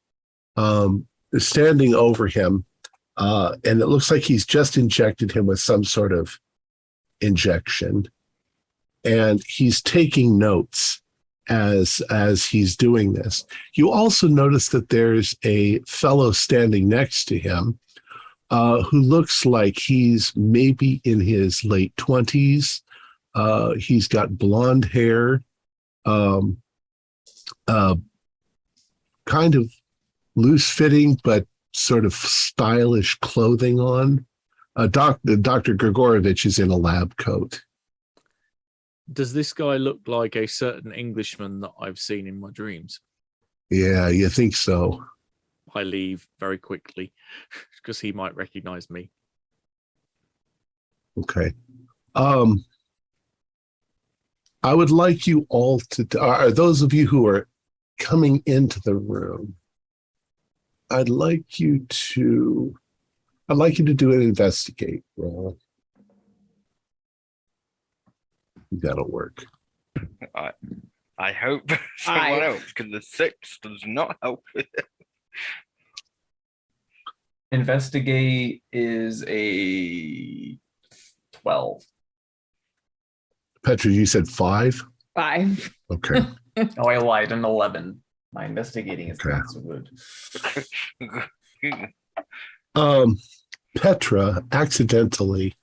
standing over him, and it looks like he's just injected him with some sort of injection. and he's taking notes as he's doing this. You also notice that there's a fellow standing next to him who looks like he's maybe in his late 20s. He's got blonde hair, kind of loose-fitting but sort of stylish clothing on. Dr. Grigorovich is in a lab coat. Does this guy look like a certain Englishman that I've seen in my dreams? Yeah, you think so? I leave very quickly because he might recognize me. Okay. I would like you all to, are those of you who are coming into the room, I'd like you to do an investigate roll. That'll work. I hope someone else, because the 6 does not help with it. Investigate is a 12. Petra, you said 5? 5. Okay. Oh, I lied. An 11. My investigating is Okay. not so good. Petra, accidentally,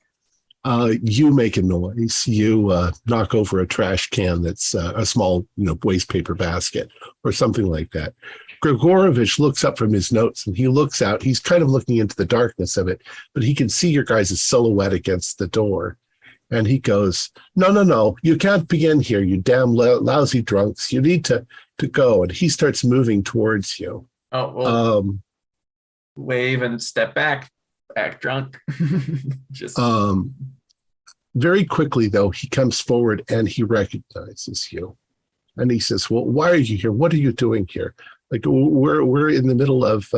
you make a noise. You knock over a trash can that's a small, waste paper basket or something like that. Grigorovich looks up from his notes and he looks out. He's kind of looking into the darkness of it, but he can see your guys' silhouette against the door. And he goes, no, you can't begin here, you damn lousy drunks. You need to go. And he starts moving towards you. Oh, well, wave and step back. Act drunk. Just very quickly, though, he comes forward and he recognizes you. And he says, well, why are you here? What are you doing here? Like, we're in the middle of...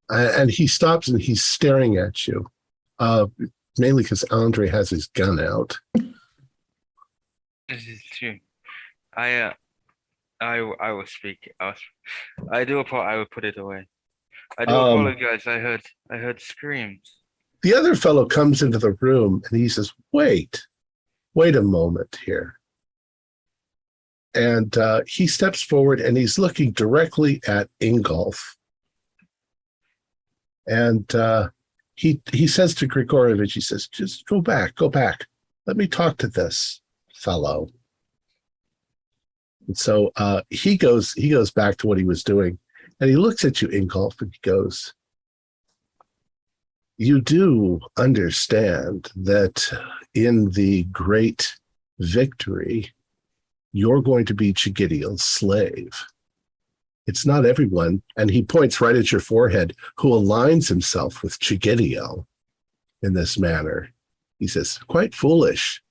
and he stops and he's staring at you. Mainly because Andre has his gun out. This is true. I will speak. I do apologize. I will put it away. I do apologize. I heard screams. The other fellow comes into the room and he says, wait a moment here. And he steps forward and he's looking directly at Ingolf. And he says to Grigorovich, he says, just go back. Let me talk to this fellow. And so he goes back to what he was doing. And he looks at you, Ingolf, and he goes, you do understand that in the great victory, you're going to be Chigidil's slave. It's not everyone, and he points right at your forehead, who aligns himself with Chigidil in this manner. He says, quite foolish.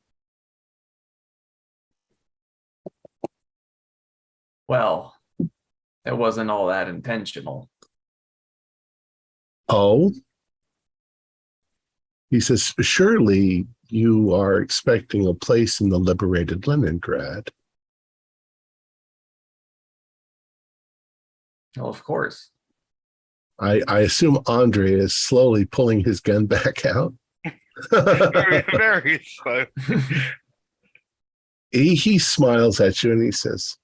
Well, it wasn't all that intentional. Oh? He says, surely you are expecting a place in the liberated Leningrad. Well, of course. I assume Andre is slowly pulling his gun back out. Very, very slow. He smiles at you and he says,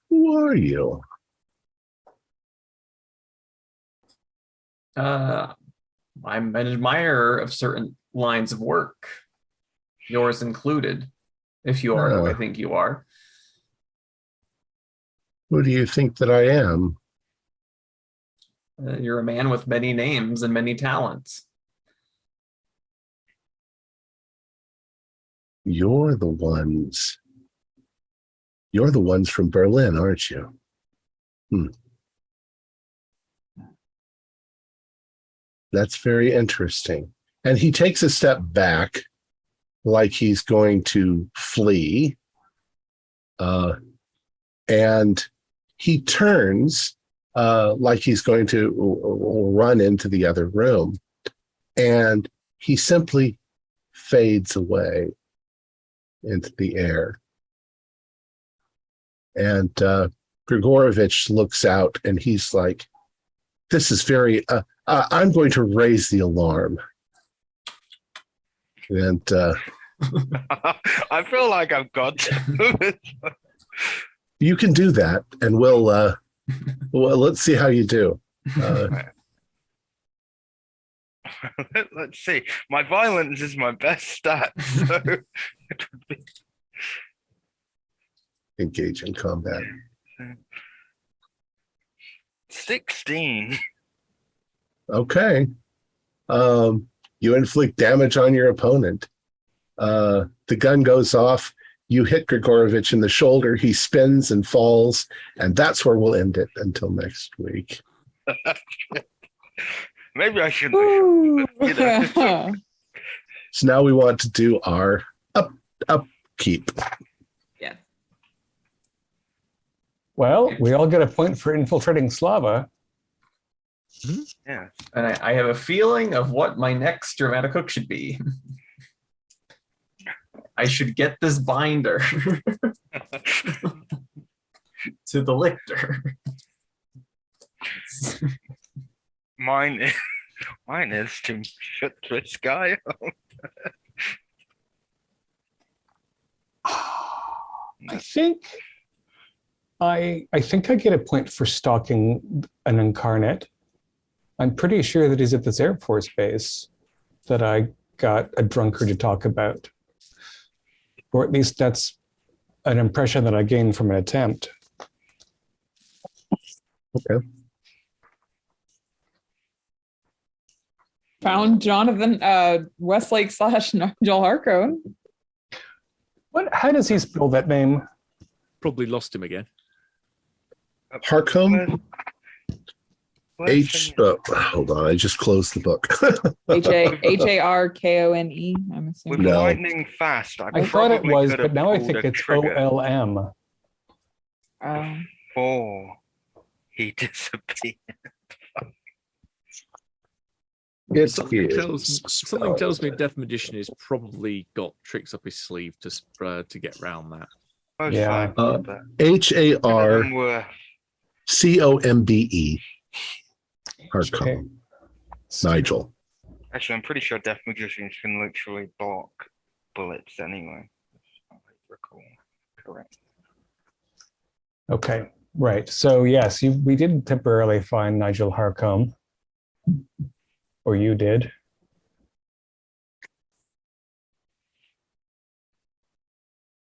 who are you? I'm an admirer of certain lines of work, yours included, if you are who I think you are. Who do you think that I am? You're a man with many names and many talents. You're the ones from Berlin, aren't you? That's very interesting. And he takes a step back like he's going to flee. And he turns like he's going to run into the other room. And he simply fades away into the air. And Grigorovich looks out and he's like, this is very, I'm going to raise the alarm. And I feel like I've got to. you can do that, and we'll let's see how you do. Let's see. My violence is my best stat, so it would be Engage in combat. 16. Okay. You inflict damage on your opponent. The gun goes off. You hit Grigorovich in the shoulder. He spins and falls, and that's where we'll end it until next week. Maybe I shouldn't. Ooh. You know. So now we want to do our upkeep. Yeah. Well, we all get a point for infiltrating Slava. Yeah. And I have a feeling of what my next dramatic hook should be. I should get this binder to the lictor. Mine is to shut this guy up. I think I get a point for stalking an incarnate. I'm pretty sure that he's at this Air Force base that I got a drunkard to talk about. Or at least that's an impression that I gained from an attempt. Okay. Found Jonathan Westlake / Nigel Harcone. How does he spell that name? Probably lost him again. Harcombe? Hold on, I just closed the book. Harkone, I'm With assuming. No. lightning fast. I thought it probably was, could have but now I pulled think a it's trigger OLM. before he disappeared. Something tells me Death Magician has probably got tricks up his sleeve to get around that. Most Yeah. likely, but HARCOMBE. Harcombe. Nigel. Actually, I'm pretty sure Death Magicians can literally block bullets anyway. If I recall correct. Okay, right. So yes, we did temporarily find Nigel Harcombe. Or you did. As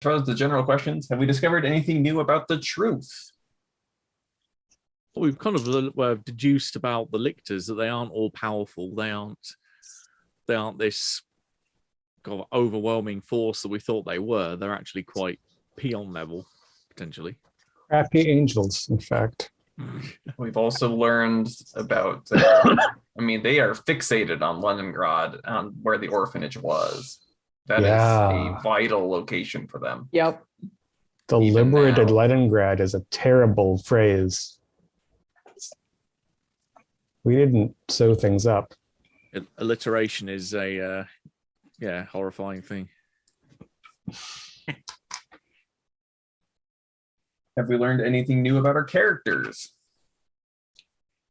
far as the general questions, have we discovered anything new about the truth? Well, we've kind of deduced about the lictors that they aren't all powerful. They aren't this kind of overwhelming force that we thought they were. They're actually quite peon level, potentially. Crappy angels, in fact. We've also learned about, they are fixated on Leningrad, on where the orphanage was. That is Yeah. a vital location for them. Yep. The Even liberated now. Leningrad is a terrible phrase. We didn't sew things up. Alliteration is a horrifying thing. Have we learned anything new about our characters?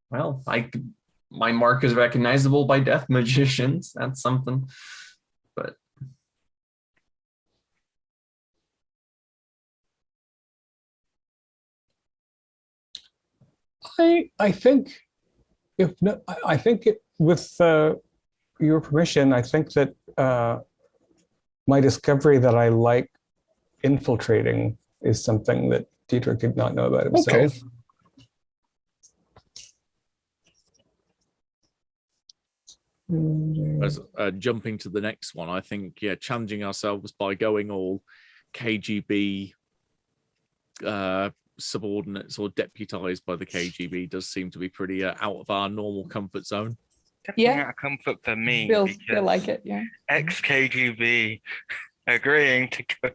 Well, my mark is recognizable by Death Magicians. That's something. But I think with your permission, I think that my discovery that I like infiltrating is something that Dietrich did not know about himself. Okay. As jumping to the next one, I think challenging ourselves by going all KGB subordinates or deputized by the KGB does seem to be pretty out of our normal comfort zone. Definitely Yeah. out of comfort for me. Feel because like it, yeah. Ex-KGB agreeing to go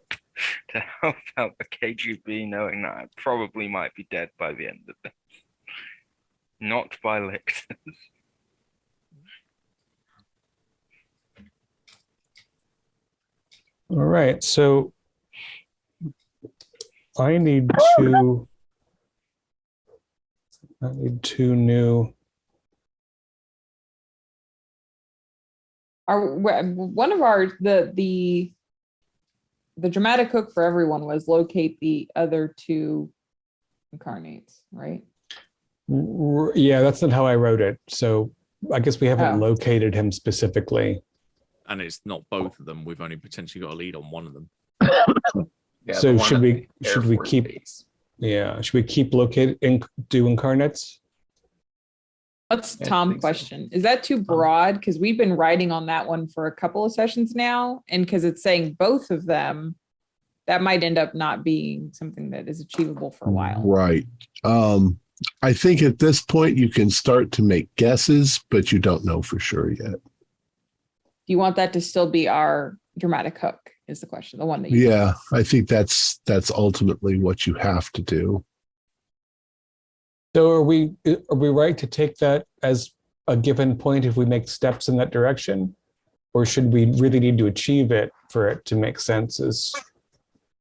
to help out the KGB, knowing that I probably might be dead by the end of this. Not by lictors. All right, so I need two new one of our the dramatic hook for everyone was locate the other two incarnates, right? Yeah, that's not how I wrote it. So I guess we haven't Oh. located him specifically. And it's not both of them. We've only potentially got a lead on one of them. Yeah, So the one should at we- the Air should we Force keep- base. Yeah, should we keep do incarnates? What's I Tom think so. question? Is that too broad? Because we've been writing on that one for a couple of sessions now, and because it's saying both of them, that might end up not being something that is achievable for a while. Right. I think at this point you can start to make guesses, but you don't know for sure yet. Do you want that to still be our dramatic hook? Is the question, the one that you Yeah, I think that's ultimately what you have to do. So are we right to take that as a given point if we make steps in that direction? Or should we really need to achieve it for it to make sense as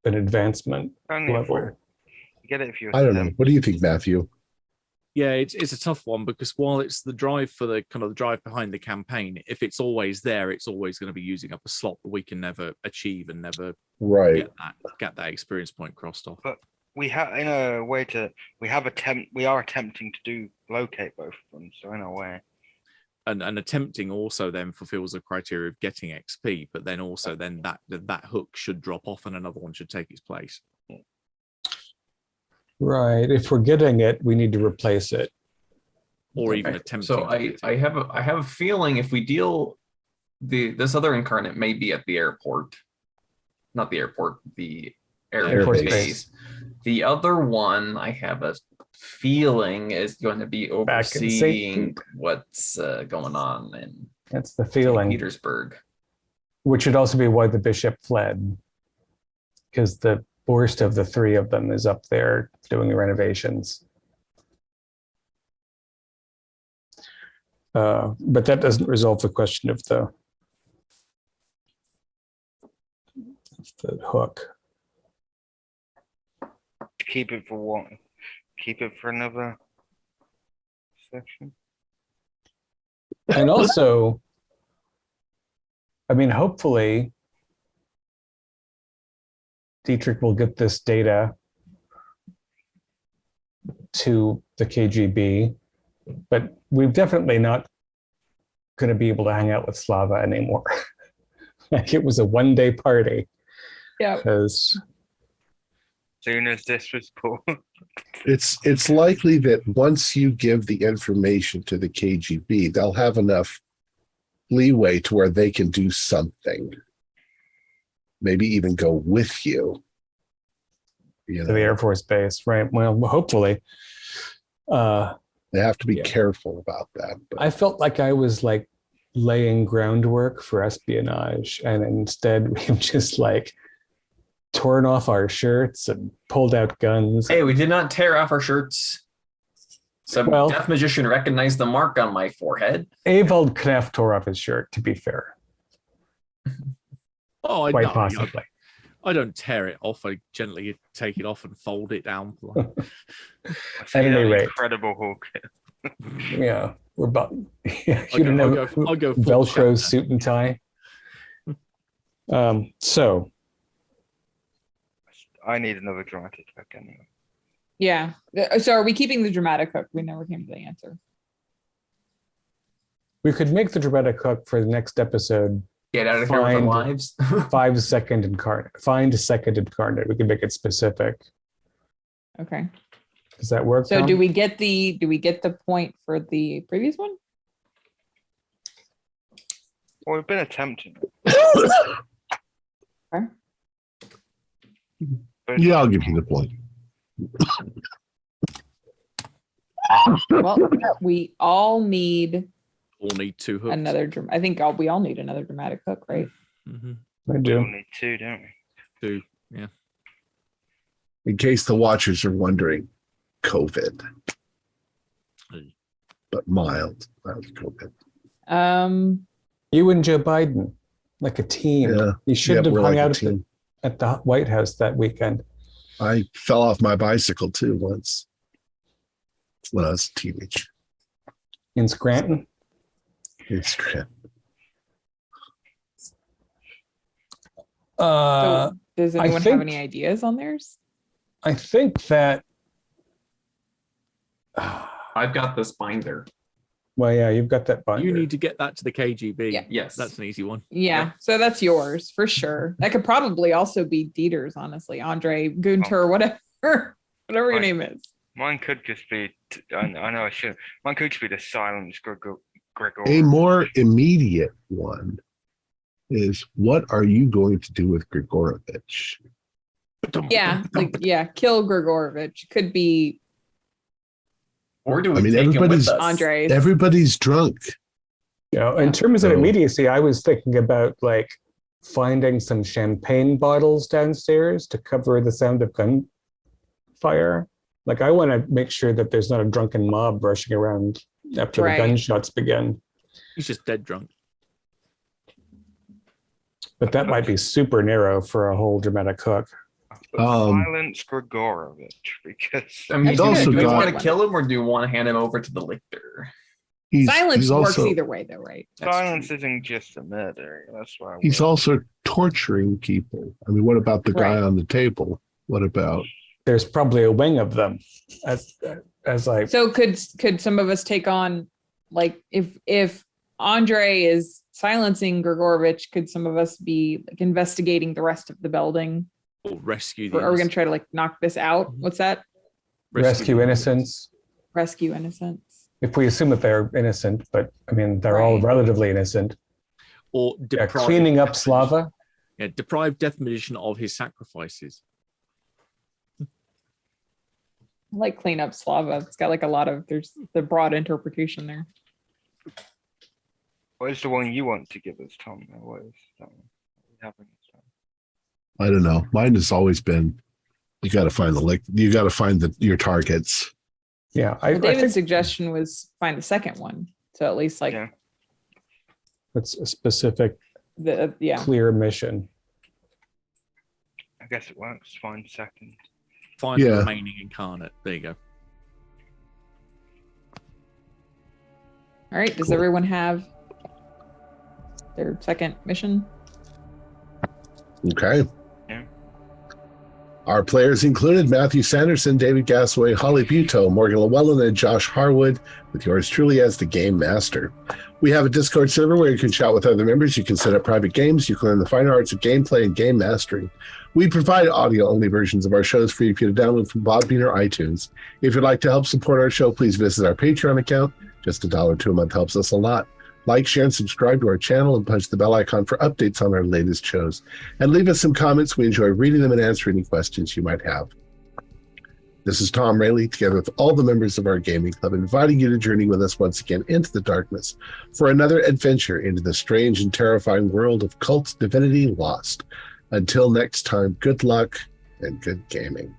an advancement Only if level? we're- you get it if you're. I don't know. What do you think, Matthew? Yeah, it's a tough one because while it's the drive for the kind of the drive behind the campaign, if it's always there, it's always going to be using up a slot that we can never achieve and never Right. get that experience point crossed off. But we have, in a way, we are attempting to do locate both of them. So in a way, And attempting also then fulfills the criteria of getting XP, but then also then that hook should drop off and another one should take its place. Right. If we're getting it, we need to replace it. Or even Okay, attempting. So to get I it. have a feeling if we deal this other incarnate may be at the airport, not the airport, the Air Force Airbase. base. The other one I have a feeling is going to be Back in overseeing St. what's going on in That's the St. feeling, Petersburg. which should also be why the bishop fled. Because the worst of the three of them is up there doing the renovations. But that doesn't resolve the question of the hook. keep it for what? Keep it for another section. And also, I mean, hopefully, Dietrich will get this data to the KGB, but we're definitely not going to be able to hang out with Slava anymore. Like it was a one-day party. Yeah. Because Soon as this was pulled. It's likely that once you give the information to the KGB, they'll have enough leeway to where they can do something. Maybe even go with you. You to the know, Air Force Base, right? Well, hopefully. they have to be Yeah. careful about that. But I felt like I was like laying groundwork for espionage, and instead we've just like torn off our shirts and pulled out guns. Hey, we did not tear off our shirts. Some Well- death magician recognized the mark on my forehead. Avald Knef tore off his shirt, to be fair, Oh, I quite know. possibly. I don't tear it off. I gently take it off and fold it down. I see At any that rate. incredible hook. Yeah, we're about. Yeah, I'll you don't go- know I'll go full Velcro Shatner. suit and tie. So I need another dramatic hook anyway. Yeah. So are we keeping the dramatic hook? We never came to the answer. we could make the dramatic hook for the next episode. Get out of here with our Find- lives. 5 second incarnate. Find a second incarnate. We can make it specific. Okay. Does that work? So Tom? do we get the point for the previous one? Well, we've been attempting. Okay. But yeah, I'll give you the point. Well, we all need All need 2 hooks. another. I think we all need another dramatic hook, right? hmm I we do. all need 2, don't we? 2. Yeah. In case the watchers are wondering, COVID, but mild COVID. You and Joe Biden, like a team. Yeah. You shouldn't Yeah, have we're hung like a out team. at the White House that weekend. I fell off my bicycle too once when I was a teenager. In Scranton. It's great. Uh, So does I anyone have think- any ideas on theirs? I think that. I've got this binder. Well, yeah, you've got that binder. You need to get that to the KGB. Yeah. Yes. That's an easy one. Yeah, so that's yours for sure. That could probably also be Dieter's, honestly. Andre, Gunter, whatever, whatever your Right. name is. Mine could just be. I know I should. Mine could just be the silence Gregor. A more immediate one is, what are you going to do with Grigorovich? Yeah, kill Grigorovich. Could be Or do we I mean, take him with everybody's- us? Andres. Everybody's drunk. In terms of So- immediacy, I was thinking about like finding some champagne bottles downstairs to cover the sound of gunfire. Like, I want to make sure that there's not a drunken mob rushing around after Right. the gunshots begin. He's just dead drunk. But that might be super narrow for a whole dramatic hook. Silence Grigorovich because I mean, He's do also we got- want to kill him or do you want to hand him over to the lictor? Silence he's works also, either way, though, right? silence isn't just a murder. That's why He's also torturing people. I mean, what about the guy Right. on the table? What about? There's probably a wing of them. As I So could some of us take on, like, if Andre is silencing Grigorovich, could some of us be like investigating the rest of the building? Or rescue the Or are we gonna try to like knock this out? What's that? rescue the innocents. Rescue innocents. If we assume that they're innocent, but I mean, they're all Right. relatively innocent. Or Yeah, deprive cleaning up Death Slava. Magician- Yeah, deprive Death Magician of his sacrifices. I like clean up Slava. It's got like a lot of, there's the broad interpretation there. what is the one you want to give us, Tom? What is that one? What happened this time? I don't know. Mine has always been, you got to find your targets. Yeah, Well, I David's think suggestion was find the second one. So at least like Yeah. it's a specific, yeah. clear mission. I guess it works. Fine, second. Find the Yeah. remaining incarnate. There you go. All right. Does Cool. everyone have their second mission? Okay. Yeah. Our players included Matthew Sanderson, David Gasaway, Holly Buto, Morgan Llewellyn, and Josh Harwood, with yours truly as the game master. We have a Discord server where you can chat with other members. You can set up private games. You can learn the fine arts of gameplay and game mastering. We provide audio-only versions of our shows for you to download from Podbean or iTunes. If you'd like to help support our show, please visit our Patreon account. Just $1 or $2 a month helps us a lot. Like, share, and subscribe to our channel and punch the bell icon for updates on our latest shows. And leave us some comments. We enjoy reading them and answering any questions you might have. This is Tom Rayleigh, together with all the members of our gaming club, inviting you to journey with us once again into the darkness for another adventure into the strange and terrifying world of KULT Divinity Lost. Until next time, good luck and good gaming.